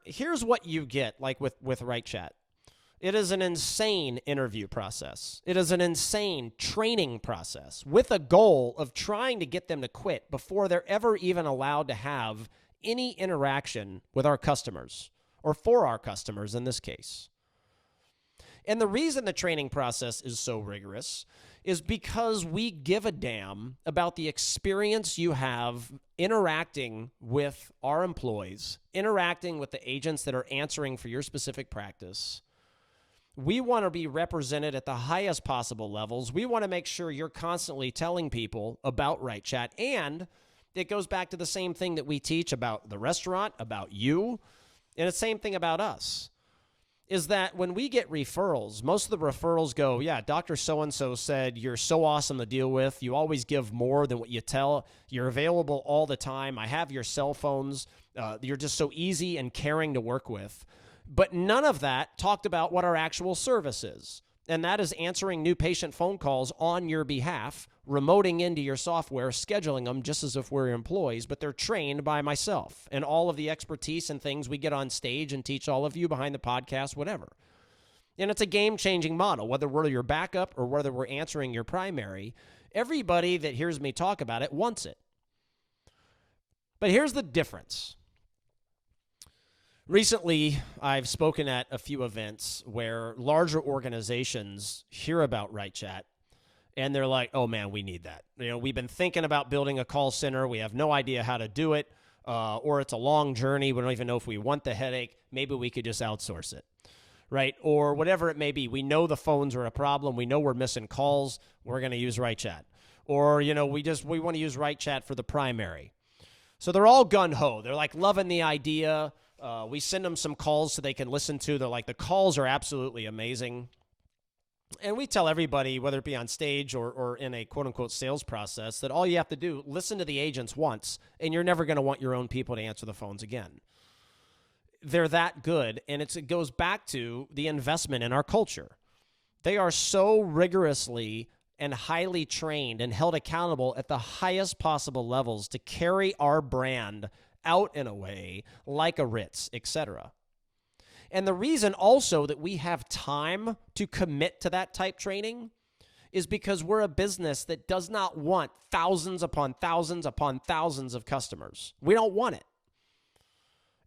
here's what you get, like with Right Chat. It is an insane interview process. It is an insane training process with a goal of trying to get them to quit before they're ever even allowed to have any interaction with our customers, or for our customers in this case. And the reason the training process is so rigorous is because we give a damn about the experience you have interacting with our employees, interacting with the agents that are answering for your specific practice. We want to be represented at the highest possible levels. We want to make sure you're constantly telling people about Right Chat. And it goes back to the same thing that we teach about the restaurant, about you, and the same thing about us, is that when we get referrals, most of the referrals go, yeah, Dr. So-and-so said you're so awesome to deal with. You always give more than what you tell. You're available all the time. I have your cell phones. You're just so easy and caring to work with. But none of that talked about what our actual service is, and that is answering new patient phone calls on your behalf, remoting into your software, scheduling them just as if we're employees, but they're trained by myself and all of the expertise and things we get on stage and teach all of you behind the podcast, whatever. And it's a game-changing model, whether we're your backup or whether we're answering your primary. Everybody that hears me talk about it wants it. But here's the difference. Recently, I've spoken at a few events where larger organizations hear about Right Chat, and they're like, oh, man, we need that. You know, we've been thinking about building a call center. We have no idea how to do it, or it's a long journey. We don't even know if we want the headache. Maybe we could just outsource it, right? Or whatever it may be. We know the phones are a problem. We know we're missing calls. We're going to use Right Chat. Or, you know, we want to use Right Chat for the primary. So they're all gung-ho. They're like loving the idea. We send them some calls so they can listen to. They're like, the calls are absolutely amazing. And we tell everybody, whether it be on stage or in a quote-unquote sales process, that all you have to do, listen to the agents once, and you're never going to want your own people to answer the phones again. They're that good, and it goes back to the investment in our culture. They are so rigorously and highly trained and held accountable at the highest possible levels to carry our brand out in a way like a Ritz, etc. And the reason also that we have time to commit to that type training is because we're a business that does not want thousands upon thousands upon thousands of customers. We don't want it.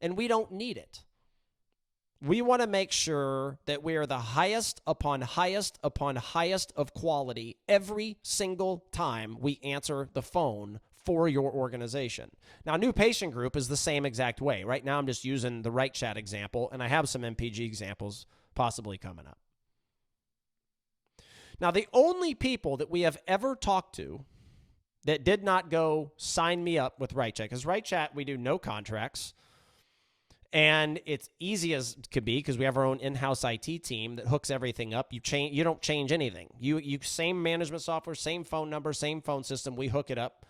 And we don't need it. We want to make sure that we are the highest upon highest upon highest of quality every single time we answer the phone for your organization. Now, New Patient Group is the same exact way. Right now, I'm just using the Right Chat example, and I have some NPG examples possibly coming up. Now, the only people that we have ever talked to that did not go sign me up with Right Chat, because Right Chat, we do no contracts, And it's easy as could be because we have our own in-house IT team that hooks everything up. You don't change anything. You same management software, same phone number, same phone system. We hook it up.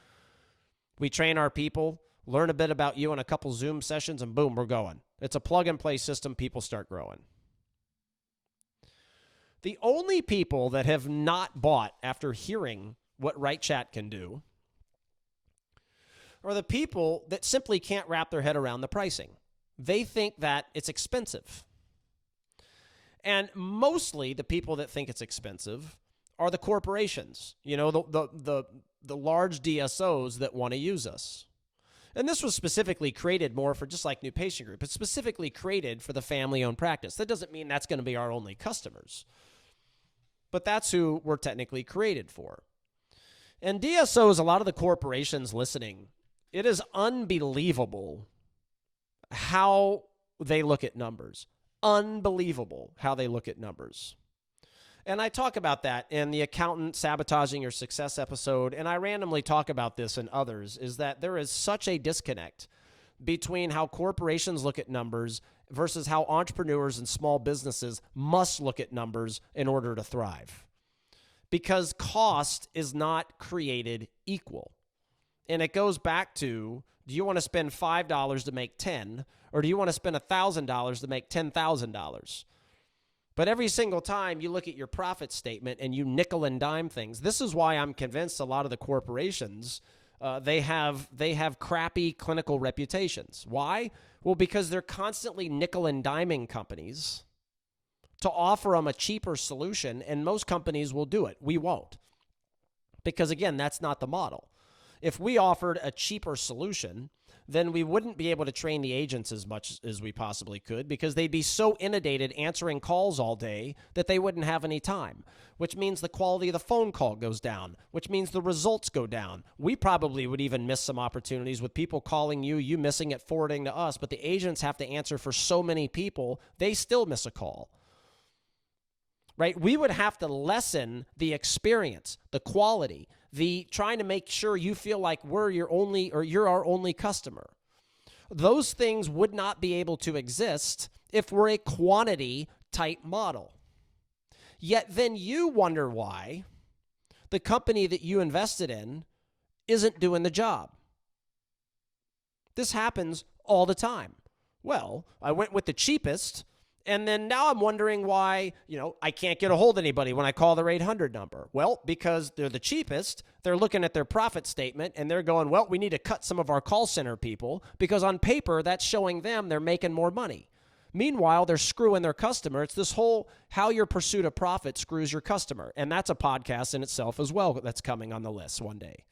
We train our people, learn a bit about you in a couple Zoom sessions, and boom, we're going. It's a plug-and-play system. People start growing. The only people that have not bought after hearing what Right Chat can do are the people that simply can't wrap their head around the pricing. They think that it's expensive. And mostly the people that think it's expensive are the corporations, the large DSOs that want to use us. And this was specifically created more for just like New Patient Group. It's specifically created for the family-owned practice. That doesn't mean that's going to be our only customers. But that's who we're technically created for. And DSOs, a lot of the corporations listening, it is unbelievable how they look at numbers. Unbelievable how they look at numbers. And I talk about that in the Accountant Sabotaging Your Success episode, and I randomly talk about this in others, is that there is such a disconnect between how corporations look at numbers versus how entrepreneurs and small businesses must look at numbers in order to thrive. Because cost is not created equal. And it goes back to, do you want to spend $5 to make 10, or do you want to spend $1,000 to make $10,000? But every single time you look at your profit statement and you nickel and dime things, this is why I'm convinced a lot of the corporations, they have crappy clinical reputations. Why? Well, because they're constantly nickel and diming companies to offer them a cheaper solution, and most companies will do it. We won't. Because again, that's not the model. If we offered a cheaper solution, then we wouldn't be able to train the agents as much as we possibly could because they'd be so inundated answering calls all day that they wouldn't have any time, which means the quality of the phone call goes down, which means the results go down. We probably would even miss some opportunities with people calling you missing it, forwarding to us, but the agents have to answer for so many people, they still miss a call. Right? We would have to lessen the experience, the quality, the trying to make sure you feel like you're our only customer. Those things would not be able to exist if we're a quantity type model. Yet then you wonder why the company that you invested in isn't doing the job. This happens all the time. Well, I went with the cheapest, and then now I'm wondering why, I can't get a hold of anybody when I call their 800 number. Well, because they're the cheapest, they're looking at their profit statement and they're going, well, we need to cut some of our call center people because on paper, that's showing them they're making more money. Meanwhile, they're screwing their customer. It's this whole how your pursuit of profit screws your customer. And that's a podcast in itself as well that's coming on the list one day.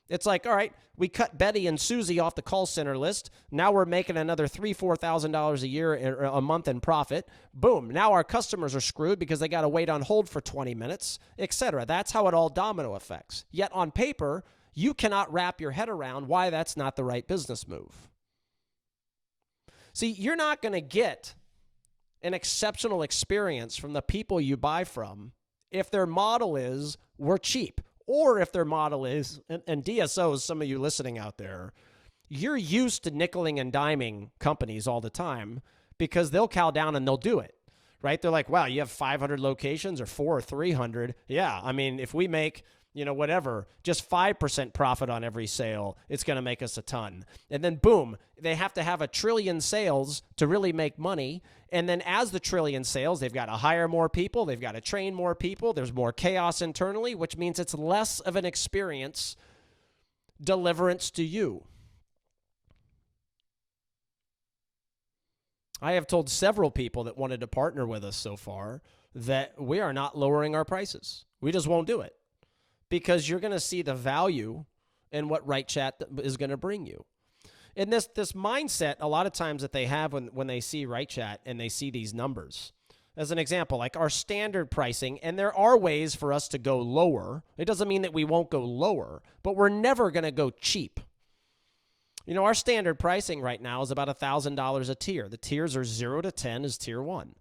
It's like, all right, we cut Betty and Susie off the call center list. Now we're making another $3,000-$4,000 a year, a month in profit. Boom. Now our customers are screwed because they got to wait on hold for 20 minutes, etc. That's how it all domino affects. Yet on paper, you cannot wrap your head around why that's not the right business move. See, you're not going to get an exceptional experience from the people you buy from if their model is, we're cheap. Or if their model is, and DSOs, some of you listening out there, you're used to nickeling and diming companies all the time because they'll cow down and they'll do it, right? They're like, wow, you have 500 locations or 400 or 300. Yeah, I mean, if we make, whatever, just 5% profit on every sale, it's going to make us a ton. And then boom, they have to have 1 trillion sales to really make money. And then as the 1 trillion sales, they've got to hire more people. They've got to train more people. There's more chaos internally, which means it's less of an experience deliverance to you. I have told several people that wanted to partner with us so far that we are not lowering our prices. We just won't do it because you're going to see the value in what Right Chat is going to bring you. And this mindset, a lot of times that they have when they see Right Chat and they see these numbers. As an example, like our standard pricing, and there are ways for us to go lower. It doesn't mean that we won't go lower, but we're never going to go cheap. Our standard pricing right now is about $1,000 a tier. The tiers are 0 to 10 is tier 1.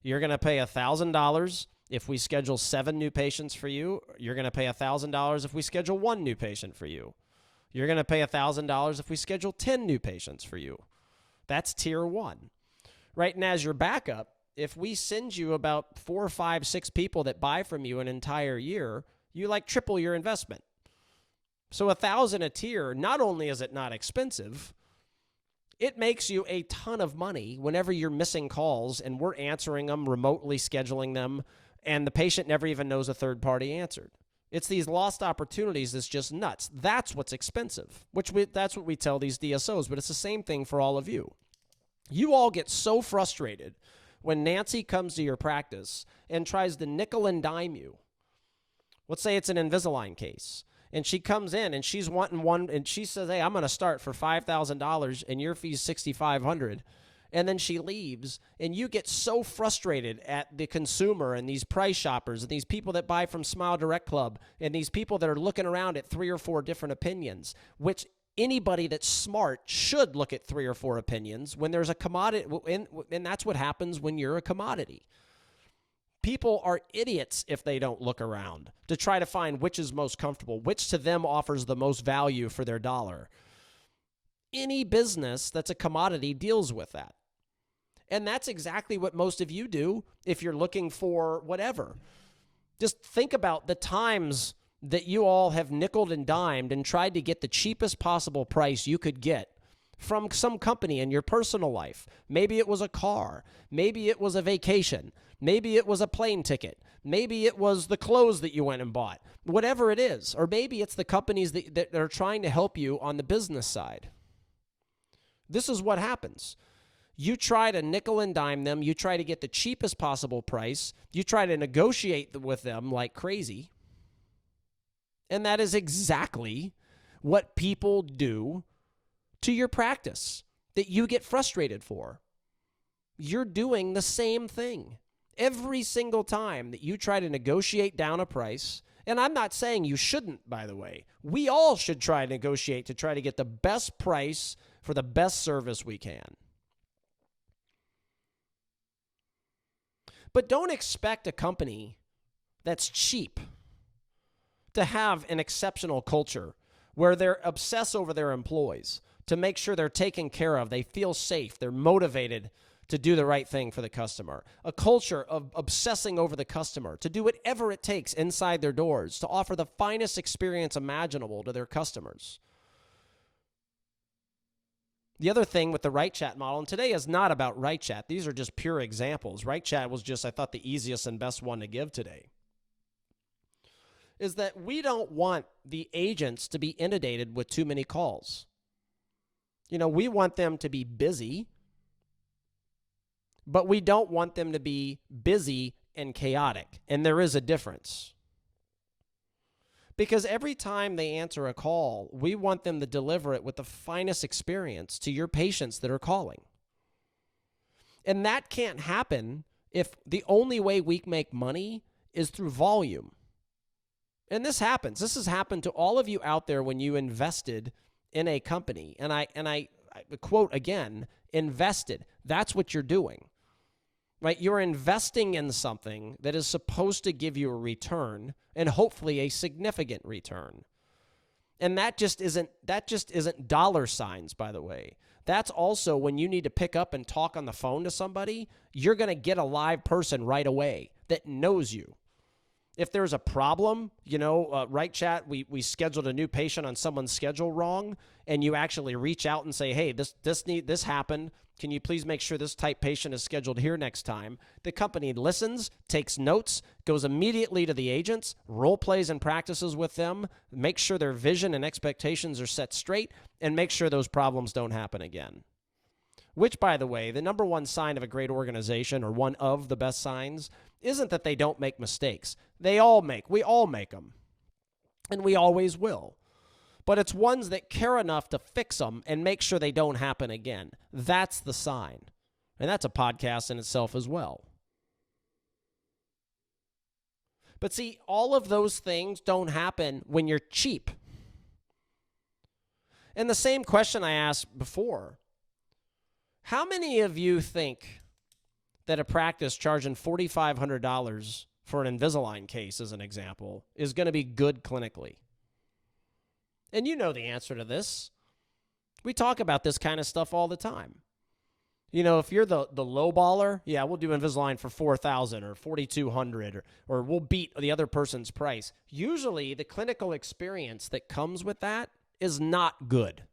You're going to pay $1,000 if we schedule 7 new patients for you. You're going to pay $1,000 if we schedule 1 new patient for you. You're going to pay $1,000 if we schedule 10 new patients for you. That's tier 1, right? And as your backup, if we send you about 4, 5, 6 people that buy from you an entire year, you like triple your investment. So $1,000 a tier, not only is it not expensive, it makes you a ton of money whenever you're missing calls and we're answering them, remotely scheduling them, and the patient never even knows a third party answered. It's these lost opportunities that's just nuts. That's what's expensive, that's what we tell these DSOs, but it's the same thing for all of you. You all get so frustrated when Nancy comes to your practice and tries to nickel and dime you. Let's say it's an Invisalign case, and she comes in and she's wanting one, and she says, hey, I'm going to start for $5,000 and your fee's $6,500. And then she leaves, and you get so frustrated at the consumer and these price shoppers and these people that buy from Smile Direct Club and these people that are looking around at 3 or 4 different opinions, which anybody that's smart should look at 3 or 4 opinions when there's a commodity, and that's what happens when you're a commodity. People are idiots if they don't look around to try to find which is most comfortable, which to them offers the most value for their dollar. Any business that's a commodity deals with that. And that's exactly what most of you do if you're looking for whatever. Just think about the times that you all have nickeled and dimed and tried to get the cheapest possible price you could get from some company in your personal life. Maybe it was a car. Maybe it was a vacation. Maybe it was a plane ticket. Maybe it was the clothes that you went and bought. Whatever it is. Or maybe it's the companies that are trying to help you on the business side. This is what happens. You try to nickel and dime them. You try to get the cheapest possible price. You try to negotiate with them like crazy. And that is exactly what people do to your practice that you get frustrated for. You're doing the same thing every single time that you try to negotiate down a price. And I'm not saying you shouldn't, by the way. We all should try to negotiate to try to get the best price for the best service we can. But don't expect a company that's cheap to have an exceptional culture where they're obsessed over their employees to make sure they're taken care of, they feel safe, they're motivated to do the right thing for the customer. A culture of obsessing over the customer, to do whatever it takes inside their doors to offer the finest experience imaginable to their customers. The other thing with the Right Chat model, and today is not about Right Chat. These are just pure examples. Right Chat was just, I thought, the easiest and best one to give today. Is that we don't want the agents to be inundated with too many calls. You know, we want them to be busy, but we don't want them to be busy and chaotic. And there is a difference. Because every time they answer a call, we want them to deliver it with the finest experience to your patients that are calling. And that can't happen if the only way we make money is through volume. And this happens. This has happened to all of you out there when you invested in a company. And I quote again, invested. That's what you're doing. Right? You're investing in something that is supposed to give you a return, and hopefully a significant return. And that just isn't dollar signs, by the way. That's also when you need to pick up and talk on the phone to somebody, you're going to get a live person right away that knows you. If there's a problem, Right Chat, we scheduled a new patient on someone's schedule wrong, and you actually reach out and say, hey, this happened. Can you please make sure this type patient is scheduled here next time? The company listens, takes notes, goes immediately to the agents, role plays and practices with them, make sure their vision and expectations are set straight, and make sure those problems don't happen again. Which, by the way, the number one sign of a great organization, or one of the best signs, isn't that they don't make mistakes. We all make them. And we always will. But it's ones that care enough to fix them and make sure they don't happen again. That's the sign. And that's a podcast in itself as well. But see, all of those things don't happen when you're cheap. And the same question I asked before, how many of you think that a practice charging $4,500 for an Invisalign case, as an example, is going to be good clinically? And you know the answer to this. We talk about this kind of stuff all the time. You know, if you're the low baller, yeah, we'll do Invisalign for $4,000 or $4,200, or we'll beat the other person's price. Usually, the clinical experience that comes with that is not good.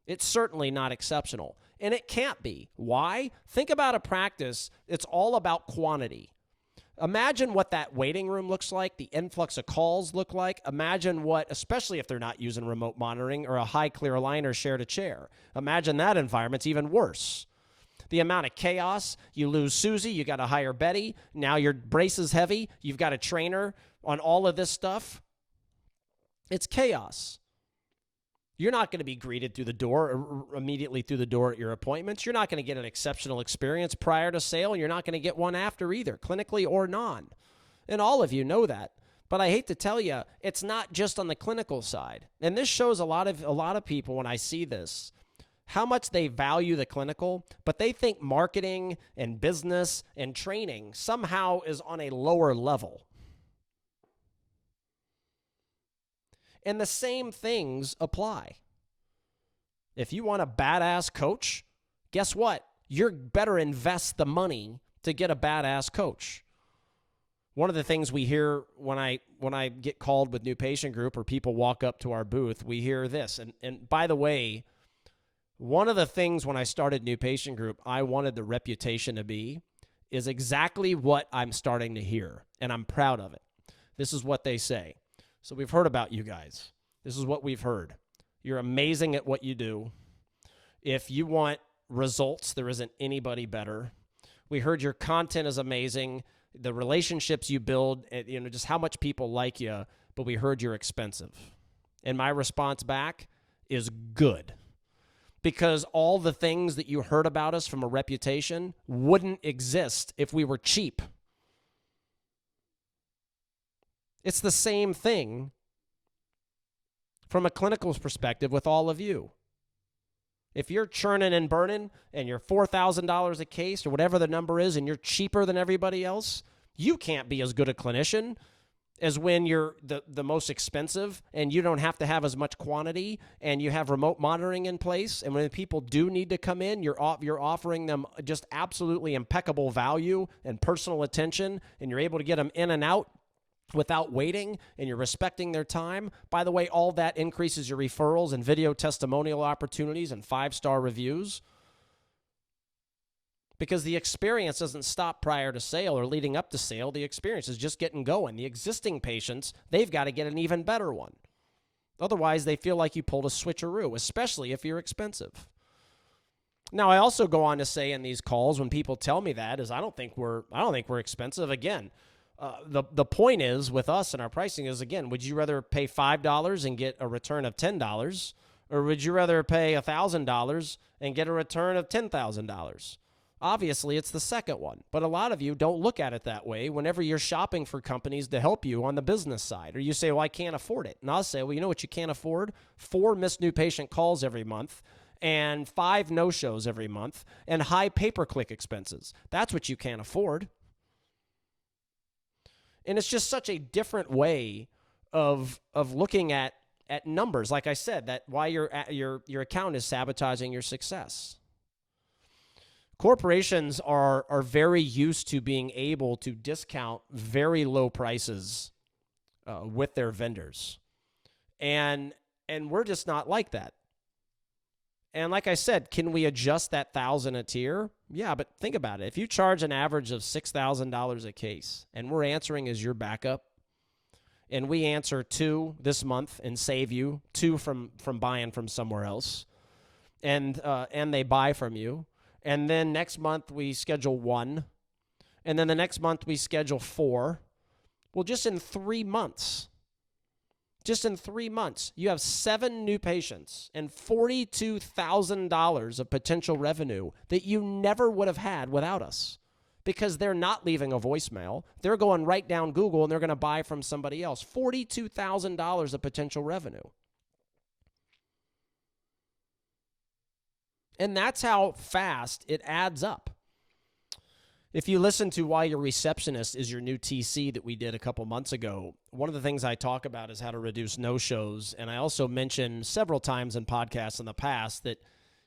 It's certainly not exceptional, and it can't be. Why? Think about a practice. It's all about quantity. Imagine what that waiting room looks like, the influx of calls look like. Imagine what, especially if they're not using remote monitoring or a high clear aligner chair to chair. Imagine that environment's even worse. The amount of chaos, you lose Susie, you got to hire Betty, now your brace is heavy, you've got a trainer on all of this stuff. It's chaos. You're not going to be greeted through the door, or immediately through the door at your appointments. You're not going to get an exceptional experience prior to sale, and you're not going to get one after either, clinically or non. And all of you know that. But I hate to tell you, it's not just on the clinical side. And this shows a lot of people when I see this, how much they value the clinical, but they think marketing and business and training somehow is on a lower level. And the same things apply. If you want a badass coach, guess what? You're better invest the money to get a badass coach. One of the things we hear when I get called with new patient group or people walk up to our booth, we hear this. And by the way, one of the things when I started new patient group, I wanted the reputation to be is exactly what I'm starting to hear, and I'm proud of it. This is what they say. So we've heard about you guys. This is what we've heard. You're amazing at what you do. If you want results, there isn't anybody better. We heard your content is amazing. The relationships you build, just how much people like you, but we heard you're expensive. And my response back is good. Because all the things that you heard about us from a reputation wouldn't exist if we were cheap. It's the same thing from a clinical perspective with all of you. If you're churning and burning and you're $4,000 a case or whatever the number is and you're cheaper than everybody else, you can't be as good a clinician as when you're the most expensive and you don't have to have as much quantity and you have remote monitoring in place. And when people do need to come in, you're offering them just absolutely impeccable value and personal attention, and you're able to get them in and out without waiting, and you're respecting their time. By the way, all that increases your referrals and video testimonial opportunities and 5-star reviews, because the experience doesn't stop prior to sale or leading up to sale. The experience is just getting going. The existing patients, they've got to get an even better one. Otherwise, they feel like you pulled a switcheroo, especially if you're expensive. Now, I also go on to say in these calls when people tell me that is I don't think we're expensive. Again, the point is with us and our pricing is, again, would you rather pay $5 and get a return of $10, or would you rather pay $1,000 and get a return of $10,000? Obviously, it's the second one, but a lot of you don't look at it that way whenever you're shopping for companies to help you on the business side, or you say, well, I can't afford it. And I'll say, well, you know what you can't afford? 4 missed new patient calls every month and 5 no-shows every month and high pay-per-click expenses. That's what you can't afford. And it's just such a different way of looking at numbers. Like I said, that why your account is sabotaging your success. Corporations are very used to being able to discount very low prices with their vendors. And we're just not like that. And like I said, can we adjust that $1,000 a tier? Yeah, but think about it. If you charge an average of $6,000 a case and we're answering as your backup, and we answer 2 this month and save you 2 from buying from somewhere else, and they buy from you, and then next month we schedule 1, and then the next month we schedule 4. Well, just in 3 months, you have 7 new patients and $42,000 of potential revenue that you never would have had without us, because they're not leaving a voicemail. They're going right down Google and they're going to buy from somebody else. $42,000 of potential revenue. And that's how fast it adds up. If you listen to Why Your Receptionist is Your New TC that we did a couple months ago, one of the things I talk about is how to reduce no-shows. And I also mentioned several times in podcasts in the past that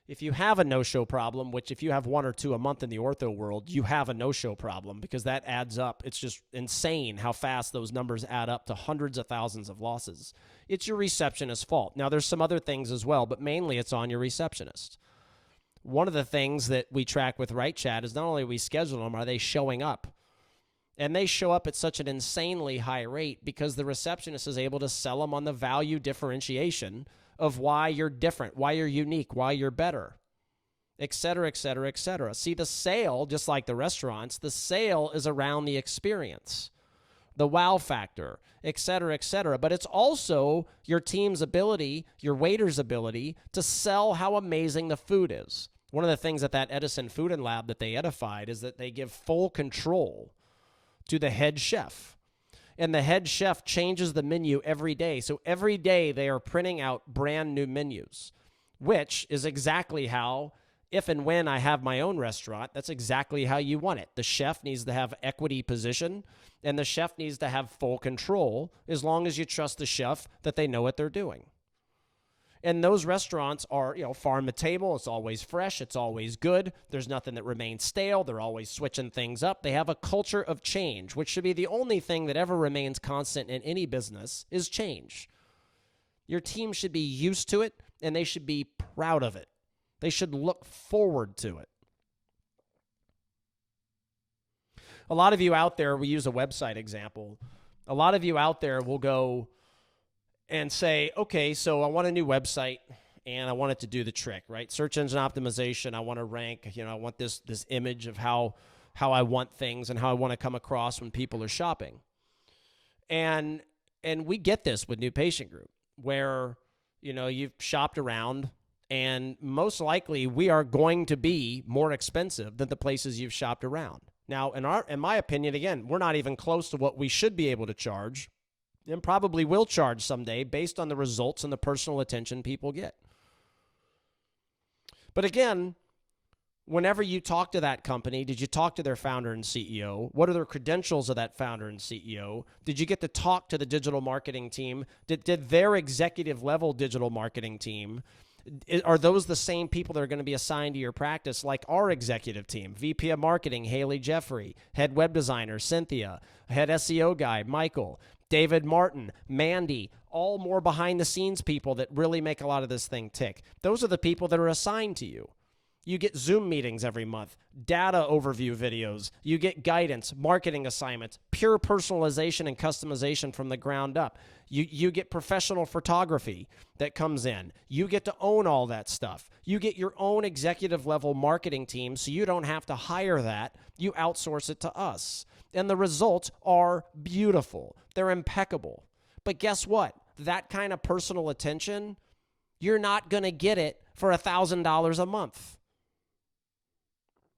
If you have a no-show problem, which if you have 1 or 2 a month in the ortho world, you have a no-show problem because that adds up. It's just insane how fast those numbers add up to hundreds of thousands of losses. It's your receptionist's fault. Now, there's some other things as well, but mainly it's on your receptionist. One of the things that we track with Right Chat is not only we schedule them, are they showing up? And they show up at such an insanely high rate because the receptionist is able to sell them on the value differentiation of why you're different, why you're unique, why you're better, et cetera, et cetera, et cetera. See, the sale, just like the restaurants, the sale is around the experience, the wow factor, et cetera, et cetera. But it's also your team's ability, your waiter's ability to sell how amazing the food is. One of the things at that Edison Food and Lab that they edified is that they give full control to the head chef. And the head chef changes the menu every day. So every day they are printing out brand new menus, which is exactly how, if and when I have my own restaurant, that's exactly how you want it. The chef needs to have equity position, and the chef needs to have full control as long as you trust the chef that they know what they're doing. And those restaurants are, farm to table. It's always fresh. It's always good. There's nothing that remains stale. They're always switching things up. They have a culture of change, which should be the only thing that ever remains constant in any business is change. Your team should be used to it, and they should be proud of it. They should look forward to it. A lot of you out there, we use a website example. A lot of you out there will go and say, okay, so I want a new website and I want it to do the trick, right? Search engine optimization. I want to rank, I want this image of how I want things and how I want to come across when people are shopping. And we get this with New Patient Group where, you've shopped around and most likely we are going to be more expensive than the places you've shopped around. Now, in my opinion, again, we're not even close to what we should be able to charge and probably will charge someday based on the results and the personal attention people get. But again, whenever you talk to that company, did you talk to their founder and CEO? What are the credentials of that founder and CEO? Did you get to talk to the digital marketing team? Did their executive level digital marketing team, are those the same people that are going to be assigned to your practice like our executive team? VP of Marketing, Haley Jeffrey, head web designer, Cynthia, head SEO guy, Michael, David Martin, Mandy, all more behind the scenes people that really make a lot of this thing tick. Those are the people that are assigned to you. You get Zoom meetings every month, data overview videos, you get guidance, marketing assignments, pure personalization and customization from the ground up. You get professional photography that comes in. You get to own all that stuff. You get your own executive level marketing team, so you don't have to hire that. You outsource it to us. And the results are beautiful. They're impeccable. But guess what? That kind of personal attention, you're not going to get it for $1,000 a month.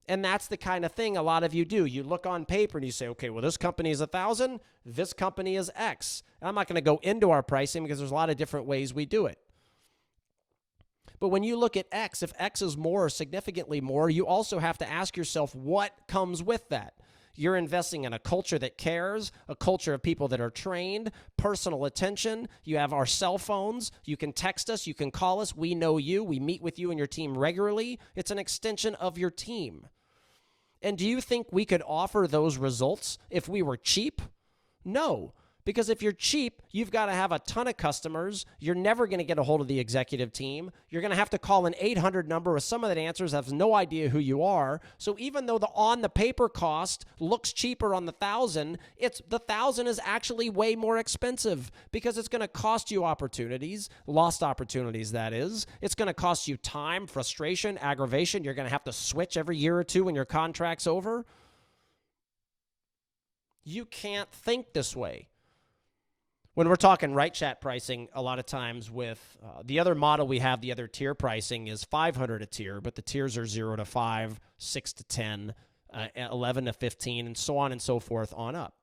And that's the kind of thing a lot of you do. You look on paper and you say, okay, well, this company is 1,000, this company is X. And I'm not going to go into our pricing because there's a lot of different ways we do it. But when you look at X, if X is more or significantly more, you also have to ask yourself what comes with that. You're investing in a culture that cares, a culture of people that are trained, personal attention. You have our cell phones. You can text us. You can call us. We know you. We meet with you and your team regularly. It's an extension of your team. And do you think we could offer those results if we were cheap? No. Because if you're cheap, you've got to have a ton of customers. You're never going to get a hold of the executive team. You're going to have to call an 800 number with some of that answers have no idea who you are. So even though the on the paper cost looks cheaper on the 1,000, the 1,000 is actually way more expensive because it's going to cost you opportunities, lost opportunities that is. It's going to cost you time, frustration, aggravation. You're going to have to switch every year or two when your contract's over. You can't think this way. When we're talking Right Chat pricing, a lot of times with the other model we have, the other tier pricing is $500 a tier, but the tiers are 0 to 5, 6 to 10, 11 to 15, and so on and so forth on up.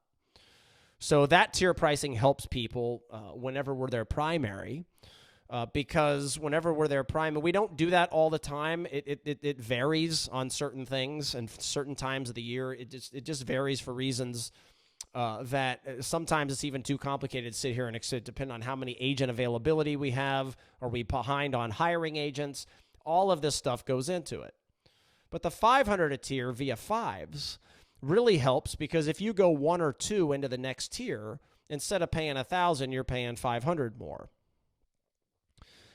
So that tier pricing helps people whenever we're their primary, because whenever we're their primary, we don't do that all the time. It varies on certain things and certain times of the year. It just varies for reasons that sometimes it's even too complicated to sit here and depend on how many agent availability we have. Are we behind on hiring agents? All of this stuff goes into it. But the 500 a tier via fives really helps, because if you go 1 or 2 into the next tier, instead of paying 1,000, you're paying 500 more.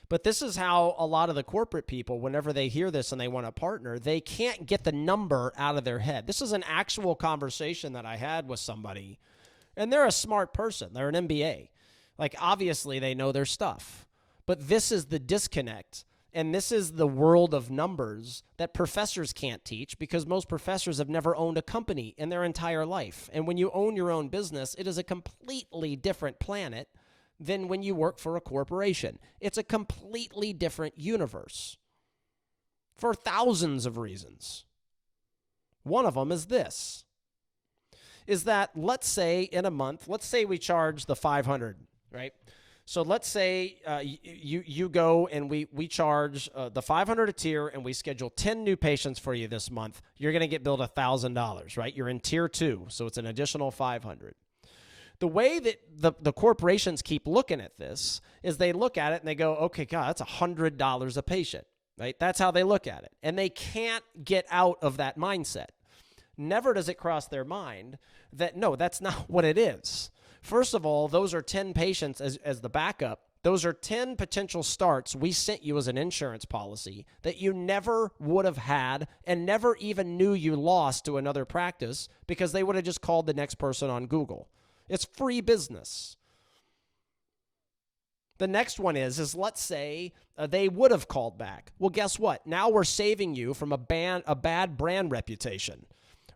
But this is how a lot of the corporate people, whenever they hear this and they want to partner, they can't get the number out of their head. This is an actual conversation that I had with somebody, and they're a smart person. They're an MBA. Like, obviously, they know their stuff. But this is the disconnect, and this is the world of numbers that professors can't teach, because most professors have never owned a company in their entire life. And when you own your own business, it is a completely different planet than when you work for a corporation. It's a completely different universe for thousands of reasons. One of them is this, is that let's say in a month, let's say we charge the 500, right? So let's say you go and we charge the 500 a tier, and we schedule 10 new patients for you this month. You're going to get billed $1,000, right? You're in tier 2, so it's an additional 500. The way that the corporations keep looking at this is they look at it and they go, okay, God, that's $100 a patient, right? That's how they look at it. And they can't get out of that mindset. Never does it cross their mind that, no, that's not what it is. First of all, those are 10 patients as the backup. Those are 10 potential starts we sent you as an insurance policy that you never would have had and never even knew you lost to another practice, because they would have just called the next person on Google. It's free business. The next one is let's say they would have called back. Well, guess what? Now we're saving you from a bad brand reputation,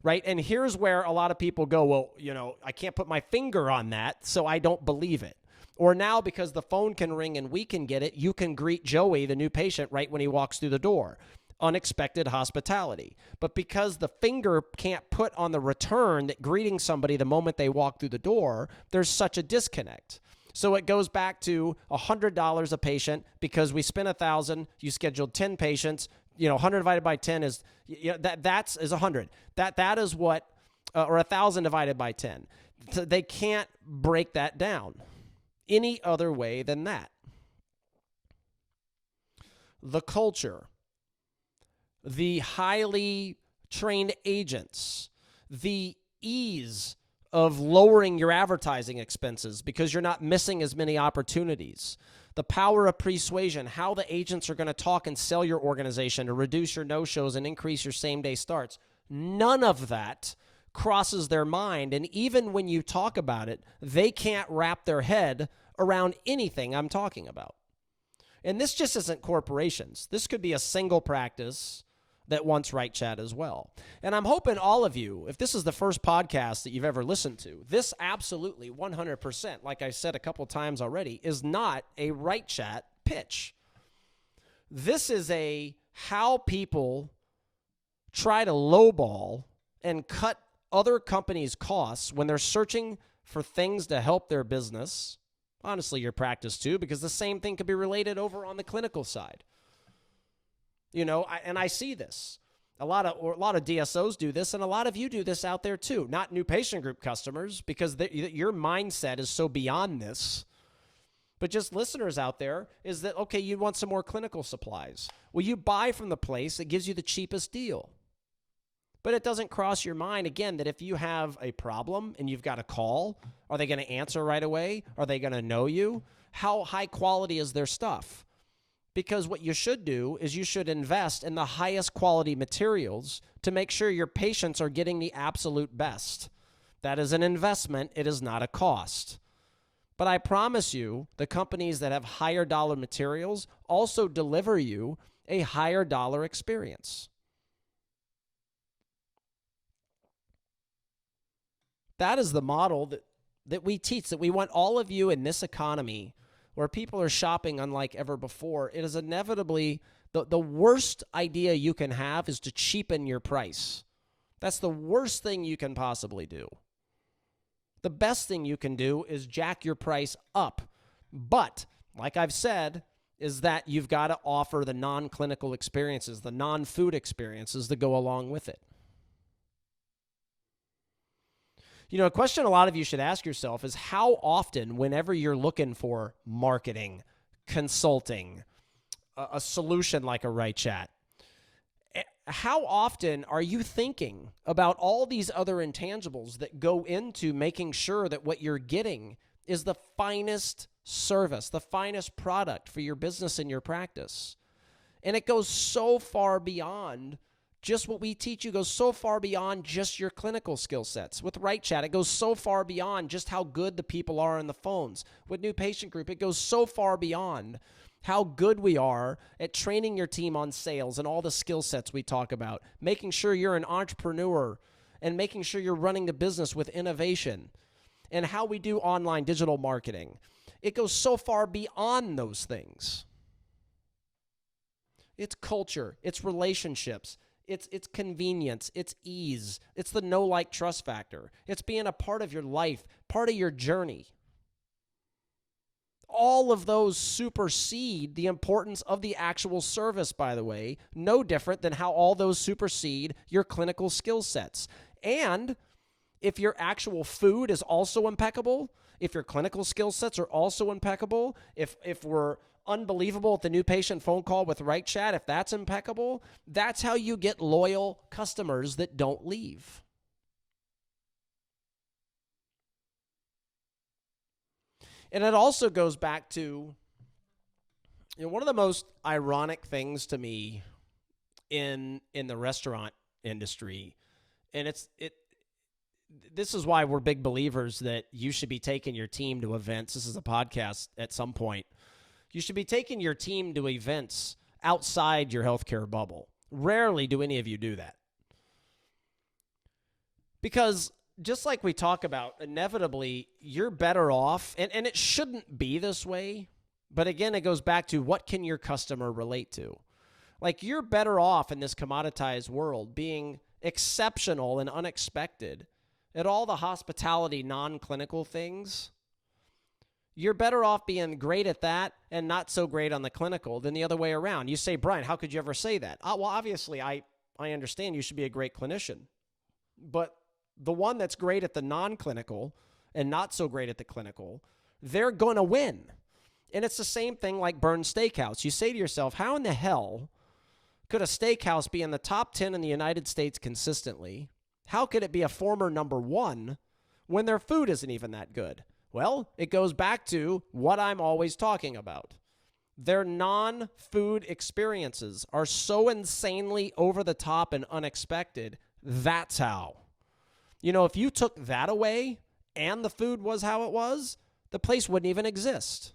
right? And here's where a lot of people go, well, I can't put my finger on that, so I don't believe it. Or now, because the phone can ring and we can get it, you can greet Joey, the new patient, right when he walks through the door. Unexpected hospitality. But because the finger can't put on the return that greeting somebody the moment they walk through the door, there's such a disconnect. So it goes back to $100 a patient, because we spent $1,000, you scheduled 10 patients, 100 divided by 10 is, that's 100. That is what, or 1,000 divided by 10. So they can't break that down any other way than that. The culture, the highly trained agents, the ease of lowering your advertising expenses because you're not missing as many opportunities, the power of persuasion, how the agents are going to talk and sell your organization to reduce your no-shows and increase your same-day starts. None of that crosses their mind, and even when you talk about it, they can't wrap their head around anything I'm talking about. And this just isn't corporations. This could be a single practice that wants Right Chat as well. And I'm hoping all of you, if this is the first podcast that you've ever listened to, this absolutely 100%, like I said a couple times already, is not a Right Chat pitch. This is a how people try to lowball and cut other companies' costs when they're searching for things to help their business. Honestly, your practice too, because the same thing could be related over on the clinical side. And I see this. A lot of DSOs do this, and a lot of you do this out there too. Not new patient group customers, because your mindset is so beyond this. But just listeners out there, is that, okay, you want some more clinical supplies. Well, you buy from the place that gives you the cheapest deal. But it doesn't cross your mind, again, that if you have a problem and you've got a call, are they going to answer right away? Are they going to know you? How high quality is their stuff? Because what you should do is you should invest in the highest quality materials to make sure your patients are getting the absolute best. That is an investment. It is not a cost. But I promise you, the companies that have higher dollar materials also deliver you a higher dollar experience. That is the model that we teach, that we want all of you in this economy where people are shopping unlike ever before. It is inevitably the worst idea you can have is to cheapen your price. That's the worst thing you can possibly do. The best thing you can do is jack your price up. But, like I've said, is that you've got to offer the non-clinical experiences, the non-food experiences that go along with it. A question a lot of you should ask yourself is how often, whenever you're looking for marketing, consulting, a solution like a Right Chat, how often are you thinking about all these other intangibles that go into making sure that what you're getting is the finest service, the finest product for your business and your practice? And it goes so far beyond just what we teach you, goes so far beyond just your clinical skill sets. With Right Chat, it goes so far beyond just how good the people are on the phones. With New Patient Group, it goes so far beyond how good we are at training your team on sales and all the skill sets we talk about, making sure you're an entrepreneur and making sure you're running the business with innovation, and how we do online digital marketing. It goes so far beyond those things. It's culture, it's relationships, it's convenience, it's ease, it's the know, like, trust factor. It's being a part of your life, part of your journey. All of those supersede the importance of the actual service, by the way, no different than how all those supersede your clinical skill sets. And if your actual food is also impeccable, if your clinical skill sets are also impeccable, if we're unbelievable at the new patient phone call with Right Chat, if that's impeccable, that's how you get loyal customers that don't leave. And it also goes back to, one of the most ironic things to me in the restaurant industry, and this is why we're big believers that you should be taking your team to events. This is a podcast at some point. You should be taking your team to events outside your healthcare bubble. Rarely do any of you do that. Because just like we talk about, inevitably, you're better off, and it shouldn't be this way, but again, it goes back to what can your customer relate to? Like, you're better off in this commoditized world being exceptional and unexpected at all the hospitality, non-clinical things. You're better off being great at that and not so great on the clinical than the other way around. You say, Brian, how could you ever say that? Well, obviously, I understand you should be a great clinician, but the one that's great at the non-clinical and not so great at the clinical, they're going to win. And it's the same thing like Burn's Steakhouse. You say to yourself, how in the hell could a steakhouse be in the top 10 in the United States consistently? How could it be a former number one when their food isn't even that good? Well, it goes back to what I'm always talking about. Their non-food experiences are so insanely over the top and unexpected. That's how. If you took that away and the food was how it was, the place wouldn't even exist.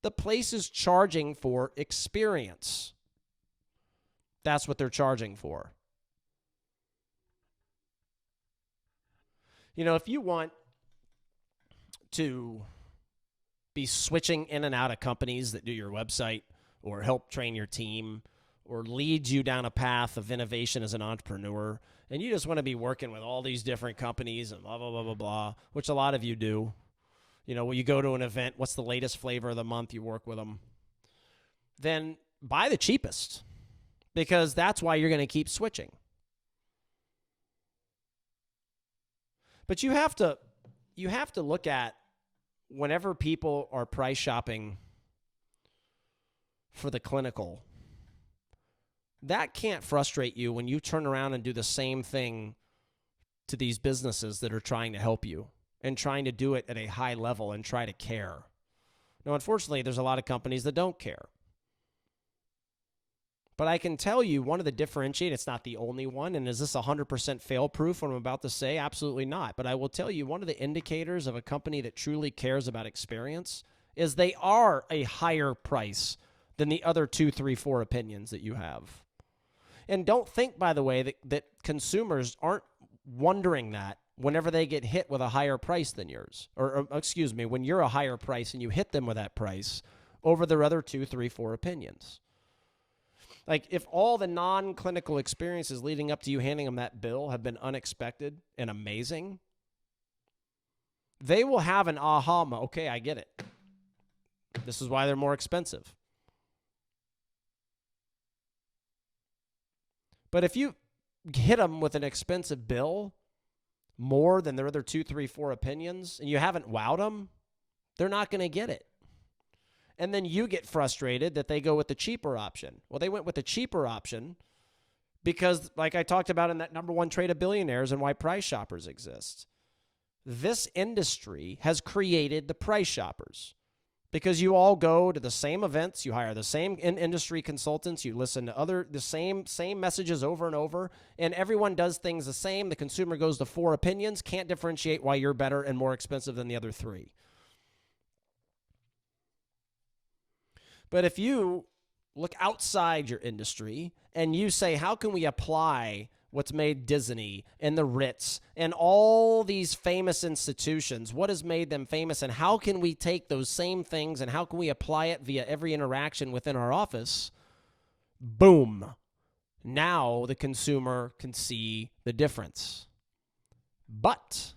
The place is charging for experience. That's what they're charging for. If you want to be switching in and out of companies that do your website or help train your team or lead you down a path of innovation as an entrepreneur, and you just want to be working with all these different companies and blah, blah, blah, blah, blah, which a lot of you do. When you go to an event, what's the latest flavor of the month, you work with them. Then buy the cheapest, because that's why you're going to keep switching. But you have to look at, whenever people are price shopping for the clinical, that can't frustrate you when you turn around and do the same thing to these businesses that are trying to help you and trying to do it at a high level and try to care. Now, unfortunately, there's a lot of companies that don't care. But I can tell you one of the differentiators, it's not the only one, and is this 100% fail-proof what I'm about to say? Absolutely not. But I will tell you one of the indicators of a company that truly cares about experience is they are a higher price than the other 2, 3, 4 opinions that you have. And don't think, by the way, that consumers aren't wondering that whenever they get hit with a higher price than yours. Or excuse me, when you're a higher price and you hit them with that price over their other 2, 3, 4 opinions. Like, if all the non-clinical experiences leading up to you handing them that bill have been unexpected and amazing, they will have an aha moment. Okay, I get it. This is why they're more expensive. But if you hit them with an expensive bill more than their other 2, 3, 4 opinions, and you haven't wowed them, they're not going to get it. And then you get frustrated that they go with the cheaper option. Well, they went with the cheaper option because, like I talked about in that number one trait of billionaires and why price shoppers exist, this industry has created the price shoppers because you all go to the same events, you hire the same industry consultants, you listen to the same messages over and over, and everyone does things the same. The consumer goes to 4 opinions, can't differentiate why you're better and more expensive than the other 3. But if you look outside your industry and you say, how can we apply what's made Disney and the Ritz and all these famous institutions, what has made them famous, and how can we take those same things and how can we apply it via every interaction within our office? Boom. Now the consumer can see the difference. But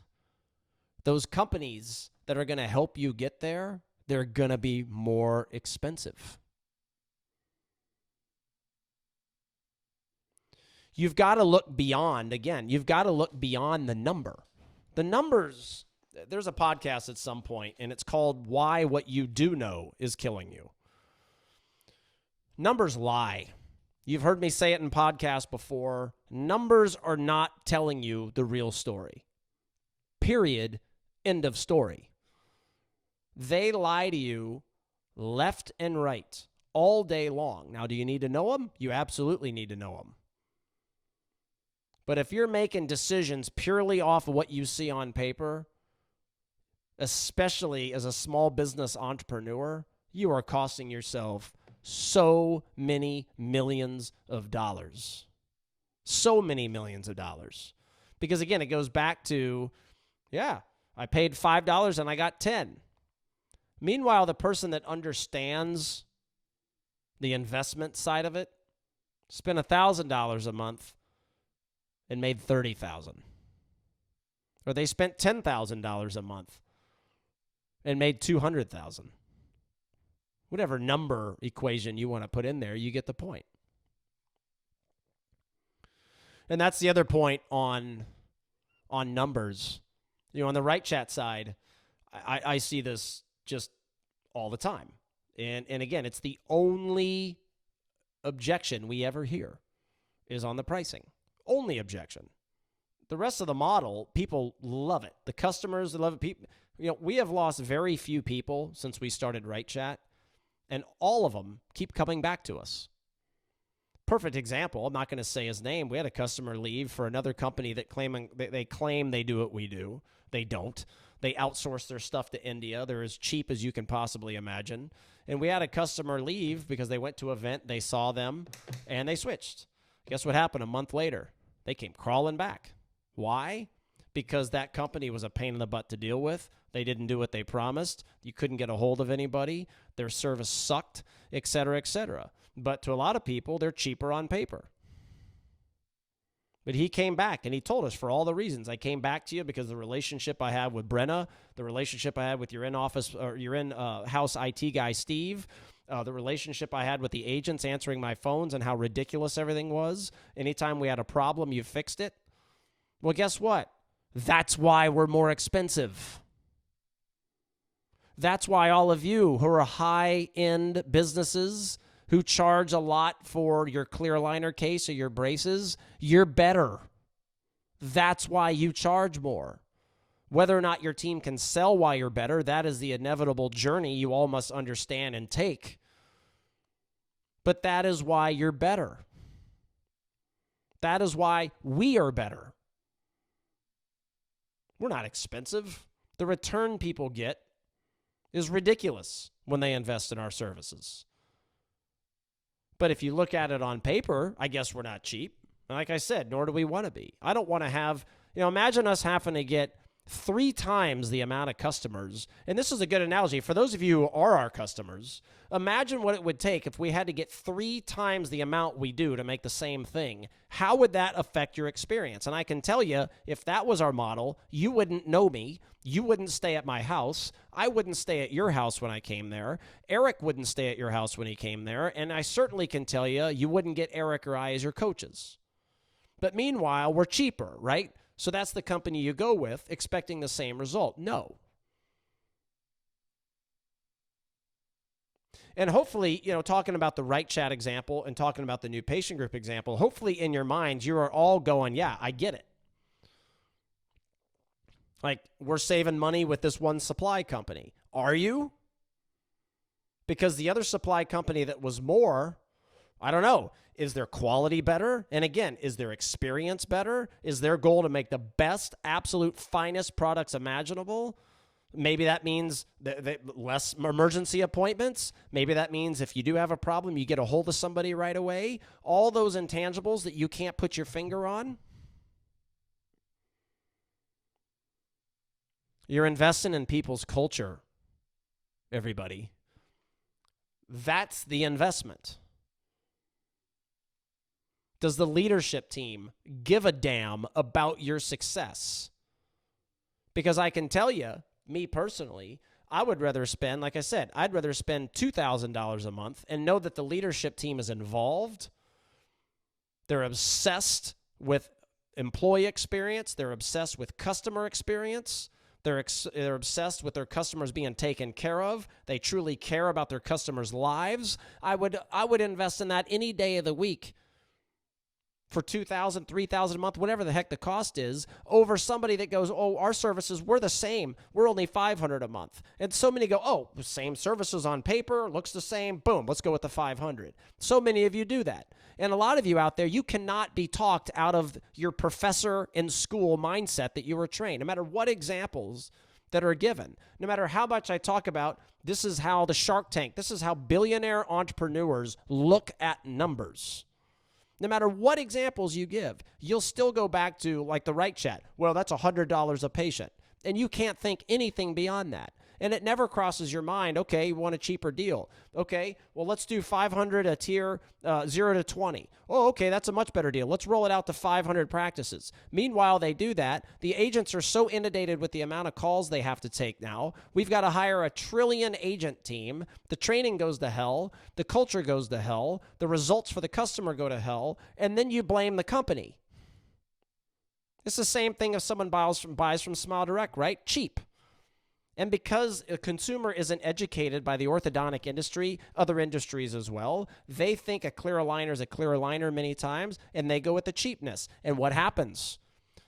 those companies that are going to help you get there, they're going to be more expensive. You've got to look beyond, again, you've got to look beyond the number. The numbers, there's a podcast at some point, and it's called Why What You Do Know Is Killing You. Numbers lie. You've heard me say it in podcasts before. Numbers are not telling you the real story. Period. End of story. They lie to you left and right all day long. Now, do you need to know them? You absolutely need to know them. But if you're making decisions purely off of what you see on paper, especially as a small business entrepreneur, you are costing yourself so many millions of dollars. So many millions of dollars. Because again, it goes back to, I paid $5 and I got 10. Meanwhile, the person that understands the investment side of it spent $1,000 a month and made $30,000. Or they spent $10,000 a month and made $200,000. Whatever number equation you want to put in there, you get the point. And that's the other point on numbers. On the Right Chat side, I see this just all the time. And again, it's the only objection we ever hear is on the pricing. Only objection. The rest of the model, people love it. The customers love it. We have lost very few people since we started Right Chat, and all of them keep coming back to us. Perfect example, I'm not going to say his name. We had a customer leave for another company that they claim they do what we do. They don't. They outsource their stuff to India. They're as cheap as you can possibly imagine. And we had a customer leave because they went to an event, they saw them, and they switched. Guess what happened a month later? They came crawling back. Why? Because that company was a pain in the butt to deal with. They didn't do what they promised. You couldn't get a hold of anybody. Their service sucked, et cetera, et cetera. But to a lot of people, they're cheaper on paper. But he came back, and he told us for all the reasons. I came back to you because the relationship I have with Brenna, the relationship I had with your in-office or your in-house IT guy, Steve, the relationship I had with the agents answering my phones and how ridiculous everything was. Anytime we had a problem, you fixed it. Well, guess what? That's why we're more expensive. That's why all of you who are high-end businesses who charge a lot for your clear aligner case or your braces, you're better. That's why you charge more. Whether or not your team can sell why you're better, that is the inevitable journey you all must understand and take. But that is why you're better. That is why we are better. We're not expensive. The return people get is ridiculous when they invest in our services. But if you look at it on paper, I guess we're not cheap. Like I said, nor do we want to be. I don't want to have, imagine us having to get 3 times the amount of customers. And this is a good analogy. For those of you who are our customers, imagine what it would take if we had to get 3 times the amount we do to make the same thing. How would that affect your experience? And I can tell you, if that was our model, you wouldn't know me. You wouldn't stay at my house. I wouldn't stay at your house when I came there. Eric wouldn't stay at your house when he came there. And I certainly can tell you, you wouldn't get Eric or I as your coaches. But meanwhile, we're cheaper, right? So that's the company you go with, expecting the same result. No. And hopefully, talking about the Right Chat example and talking about the new patient group example, hopefully in your minds, you are all going, yeah, I get it. Like, we're saving money with this one supply company. Are you? Because the other supply company that was more, I don't know, is their quality better? And again, is their experience better? Is their goal to make the best, absolute finest products imaginable? Maybe that means less emergency appointments. Maybe that means if you do have a problem, you get a hold of somebody right away. All those intangibles that you can't put your finger on. You're investing in people's culture, everybody. That's the investment. Does the leadership team give a damn about your success? Because I can tell you, me personally, I would rather spend, like I said, I'd rather spend $2,000 a month and know that the leadership team is involved. They're obsessed with employee experience. They're obsessed with customer experience. They're obsessed with their customers being taken care of. They truly care about their customers' lives. I would invest in that any day of the week for $2,000, $3,000 a month, whatever the heck the cost is, over somebody that goes, oh, our services, we're the same. We're only $500 a month. And so many go, oh, same services on paper, looks the same. Boom, let's go with the $500. So many of you do that. And a lot of you out there, you cannot be talked out of your professor in school mindset that you were trained, no matter what examples that are given. No matter how much I talk about, this is how the Shark Tank, this is how billionaire entrepreneurs look at numbers. No matter what examples you give, you'll still go back to like the Right Chat. Well, that's $100 a patient. And you can't think anything beyond that. And it never crosses your mind, okay, you want a cheaper deal. Okay, well, let's do 500 a tier, 0 to 20. Oh, okay, that's a much better deal. Let's roll it out to 500 practices. Meanwhile, they do that. The agents are so inundated with the amount of calls they have to take now. We've got to hire a trillion agent team. The training goes to hell. The culture goes to hell. The results for the customer go to hell. And then you blame the company. It's the same thing if someone buys from Smile Direct, right? Cheap. And because a consumer isn't educated by the orthodontic industry, other industries as well, they think a clear aligner is a clear aligner many times, and they go with the cheapness. And what happens?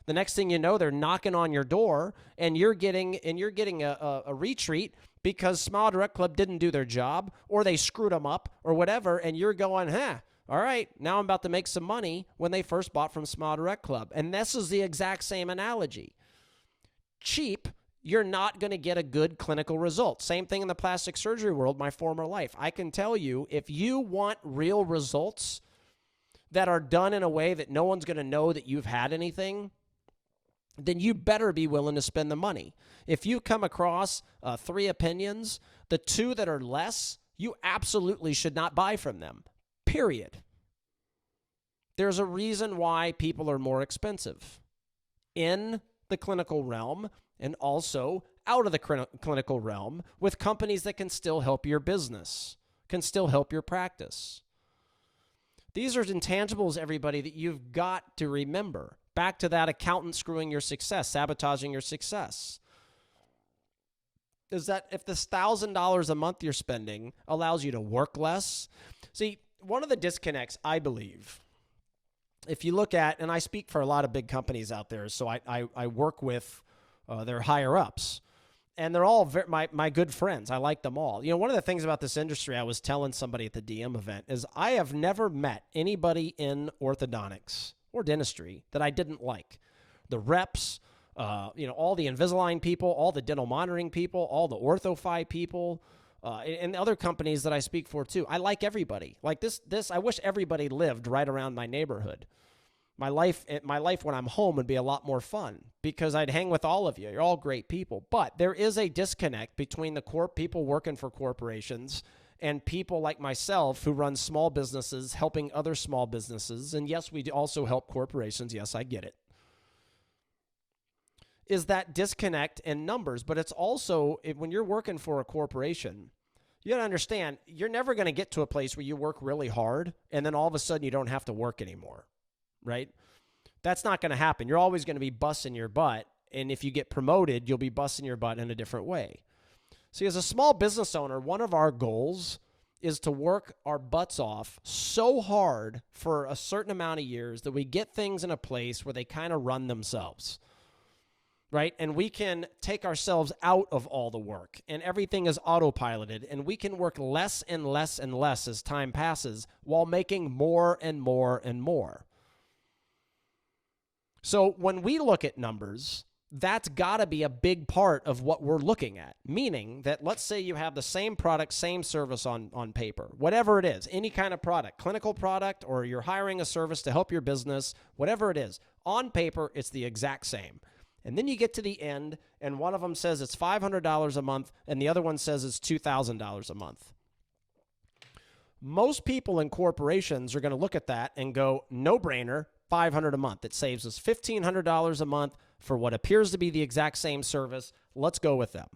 The next thing you know, they're knocking on your door, and you're getting a retreat because Smile Direct Club didn't do their job, or they screwed them up, or whatever, and you're going, all right, now I'm about to make some money when they first bought from Smile Direct Club. And this is the exact same analogy. Cheap, you're not going to get a good clinical result. Same thing in the plastic surgery world, my former life. I can tell you, if you want real results that are done in a way that no one's going to know that you've had anything, then you better be willing to spend the money. If you come across 3 opinions, the 2 that are less, you absolutely should not buy from them, period. There's a reason why people are more expensive in the clinical realm and also out of the clinical realm with companies that can still help your business, can still help your practice. These are intangibles, everybody, that you've got to remember. Back to that accountant screwing your success, sabotaging your success. Is that if this $1,000 a month you're spending allows you to work less? See, one of the disconnects, I believe, if you look at, and I speak for a lot of big companies out there, so I work with their higher ups, and they're all my good friends. I like them all. One of the things about this industry, I was telling somebody at the DM event, is I have never met anybody in orthodontics or dentistry that I didn't like. The reps, all the Invisalign people, all the dental monitoring people, all the OrthoFi people, and other companies that I speak for too. I like everybody. Like this, I wish everybody lived right around my neighborhood. My life when I'm home would be a lot more fun because I'd hang with all of you. You're all great people. But there is a disconnect between the people working for corporations and people like myself who run small businesses, helping other small businesses. And yes, we also help corporations. Yes, I get it. Is that disconnect in numbers. But it's also, when you're working for a corporation, you got to understand, you're never going to get to a place where you work really hard and then all of a sudden you don't have to work anymore. Right? That's not going to happen. You're always going to be busting your butt. And if you get promoted, you'll be busting your butt in a different way. See, as a small business owner, one of our goals is to work our butts off so hard for a certain amount of years that we get things in a place where they kind of run themselves, right? And we can take ourselves out of all the work and everything is autopiloted and we can work less and less and less as time passes while making more and more and more. So when we look at numbers, that's got to be a big part of what we're looking at, meaning that let's say you have the same product, same service on paper, whatever it is, any kind of product, clinical product, or you're hiring a service to help your business, whatever it is, on paper, it's the exact same. And then you get to the end, and one of them says it's $500 a month, and the other one says it's $2,000 a month. Most people in corporations are going to look at that and go, no brainer, $500 a month. It saves us $1,500 a month for what appears to be the exact same service. Let's go with them.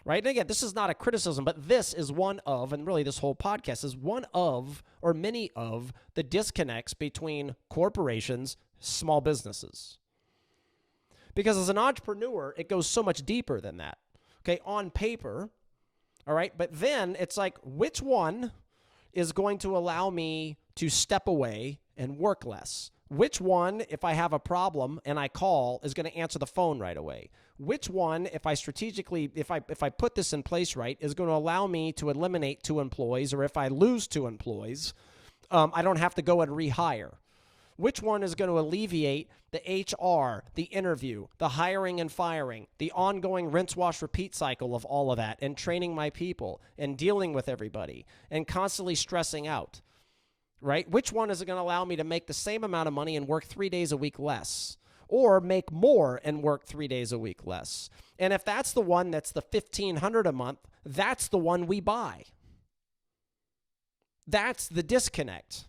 Right? And again, this is not a criticism, but this is one of, and really this whole podcast is one of, or many of, the disconnects between corporations, small businesses. Because as an entrepreneur, it goes so much deeper than that. Okay, on paper, all right, but then it's like, which one is going to allow me to step away and work less? Which one, if I have a problem and I call, is going to answer the phone right away? Which one, if I strategically, if I put this in place right, is going to allow me to eliminate 2 employees, or if I lose 2 employees, I don't have to go and rehire? Which one is going to alleviate the HR, the interview, the hiring and firing, the ongoing rinse, wash, repeat cycle of all of that, and training my people and dealing with everybody and constantly stressing out? Right? Which one is it going to allow me to make the same amount of money and work 3 days a week less, or make more and work 3 days a week less? And if that's the one that's the $1,500 a month, that's the one we buy. That's the disconnect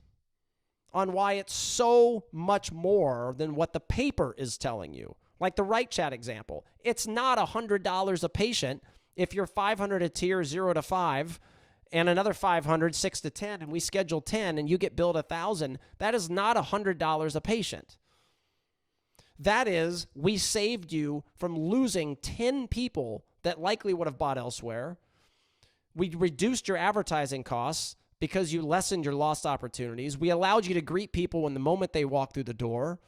on why it's so much more than what the paper is telling you. Like the Right Chat example, it's not $100 a patient if you're 500 a tier 0 to 5, and another 500, 6 to 10, and we schedule 10, and you get billed $1,000, that is not $100 a patient. That is, we saved you from losing 10 people that likely would have bought elsewhere. We reduced your advertising costs because you lessened your lost opportunities. We allowed you to greet people in the moment they walk through the door,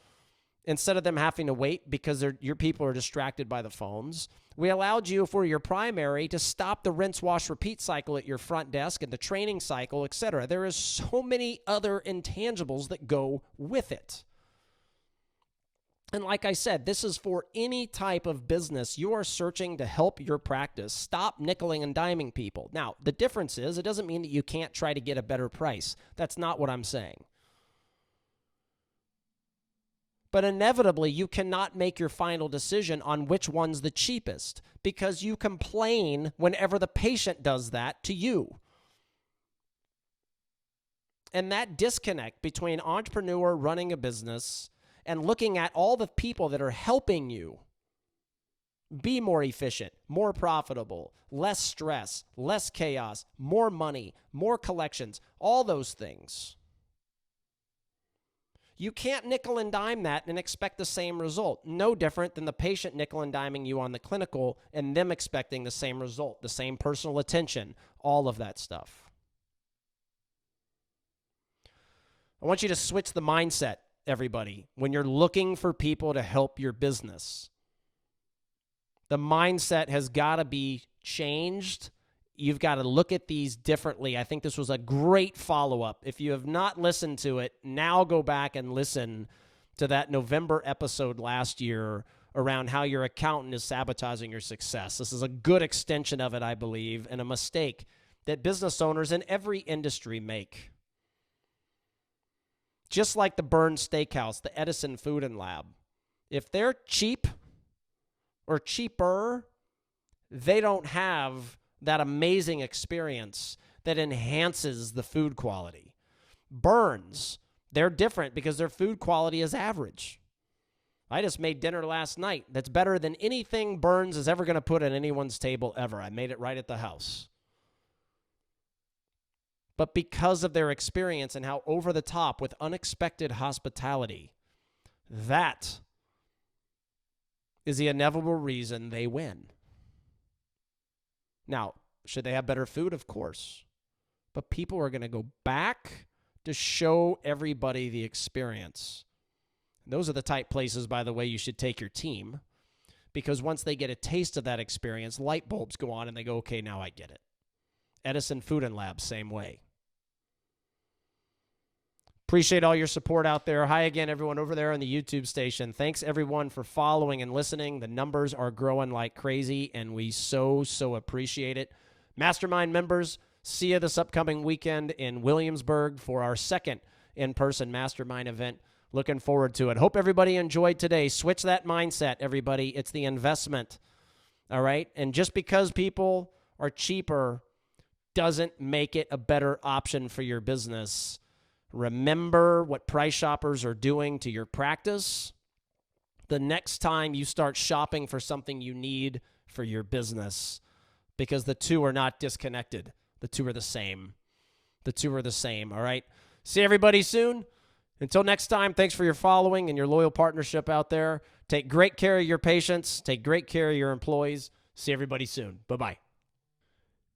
instead of them having to wait because your people are distracted by the phones. We allowed you, for your primary, to stop the rinse, wash, repeat cycle at your front desk and the training cycle, etc. There is so many other intangibles that go with it. And like I said, this is for any type of business. You are searching to help your practice. Stop nickeling and diming people. Now, the difference is, it doesn't mean that you can't try to get a better price. That's not what I'm saying. But inevitably, you cannot make your final decision on which one's the cheapest, because you complain whenever the patient does that to you. And that disconnect between entrepreneur running a business and looking at all the people that are helping you be more efficient, more profitable, less stress, less chaos, more money, more collections, all those things. You can't nickel and dime that and expect the same result. No different than the patient nickel and diming you on the clinical and them expecting the same result, the same personal attention, all of that stuff. I want you to switch the mindset, everybody, when you're looking for people to help your business. The mindset has got to be changed. You've got to look at these differently. I think this was a great follow-up. If you have not listened to it, now go back and listen to that November episode last year around how your accountant is sabotaging your success. This is a good extension of it, I believe, and a mistake that business owners in every industry make. Just like the Burns Steakhouse, the Edison Food and Lab. If they're cheap or cheaper, they don't have that amazing experience that enhances the food quality. Burns, they're different because their food quality is average. I just made dinner last night that's better than anything Burns is ever going to put on anyone's table ever. I made it right at the house. But because of their experience and how over the top with unexpected hospitality, that is the inevitable reason they win. Now, should they have better food? Of course. but people are going to go back to show everybody the experience. Those are the type places, by the way, you should take your team, because once they get a taste of that experience, light bulbs go on and they go, okay, now I get it. Edison Food and Labs, same way. Appreciate all your support out there. Hi again, everyone over there on the YouTube station. Thanks, everyone, for following and listening. The numbers are growing like crazy, and we so appreciate it. Mastermind members, see you this upcoming weekend in Williamsburg for our second in-person mastermind event. Looking forward to it. Hope everybody enjoyed today. Switch that mindset, everybody. It's the investment, all right? And just because people are cheaper doesn't make it a better option for your business. Remember what price shoppers are doing to your practice the next time you start shopping for something you need for your business, because the two are not disconnected. The two are the same. The two are the same, all right? See everybody soon. Until next time, thanks for your following and your loyal partnership out there. Take great care of your patients. Take great care of your employees. See everybody soon. Bye-bye.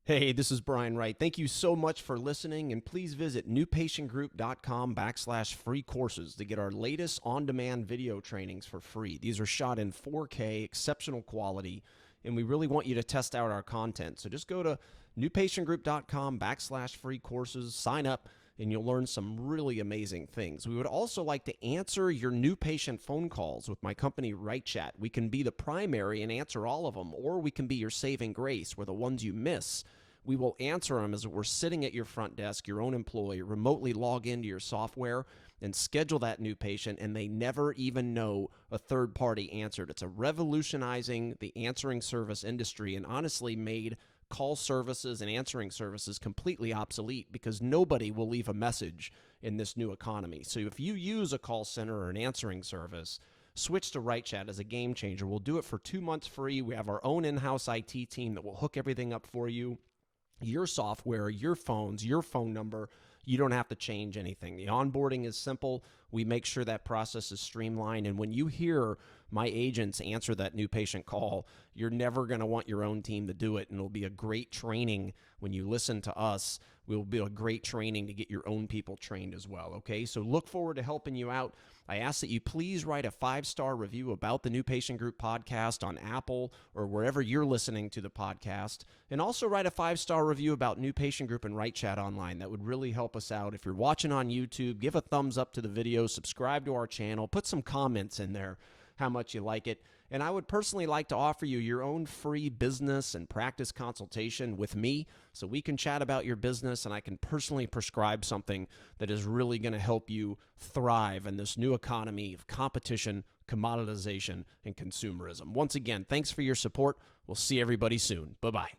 Hey, this is Brian Wright. Thank you so much for listening, and please visit newpatientgroup.com/free courses to get our latest on-demand video trainings for free. These are shot in 4K, exceptional quality, and we really want you to test out our content. So just go to newpatientgroup.com/free courses, sign up, and you'll learn some really amazing things. We would also like to answer your new patient phone calls with my company, Right Chat. We can be the primary and answer all of them, or we can be your saving grace, where the ones you miss, we will answer them as we're sitting at your front desk, your own employee, remotely log into your software and schedule that new patient, and they never even know a third party answered. It's a revolutionizing the answering service industry, and honestly made call services and answering services completely obsolete, because nobody will leave a message in this new economy. So if you use a call center or an answering service, switch to Right Chat as a game changer. We'll do it for 2 months free. We have our own in-house IT team that will hook everything up for you. Your software, your phones, your phone number. You don't have to change anything. The onboarding is simple. We make sure that process is streamlined. And when you hear my agents answer that new patient call, you're never going to want your own team to do it. And it'll be a great training when you listen to us. We'll be a great training to get your own people trained as well. Okay, so look forward to helping you out. I ask that you please write a 5-star review about the New Patient Group podcast on Apple or wherever you're listening to the podcast. And also write a 5-star review about New Patient Group and Right Chat online. That would really help us out. If you're watching on YouTube, give a thumbs up to the video, subscribe to our channel, put some comments in there how much you like it. And I would personally like to offer you your own free business and practice consultation with me, so we can chat about your business and I can personally prescribe something that is really going to help you thrive in this new economy of competition, commoditization, and consumerism. Once again, thanks for your support. We'll see everybody soon. Bye-bye.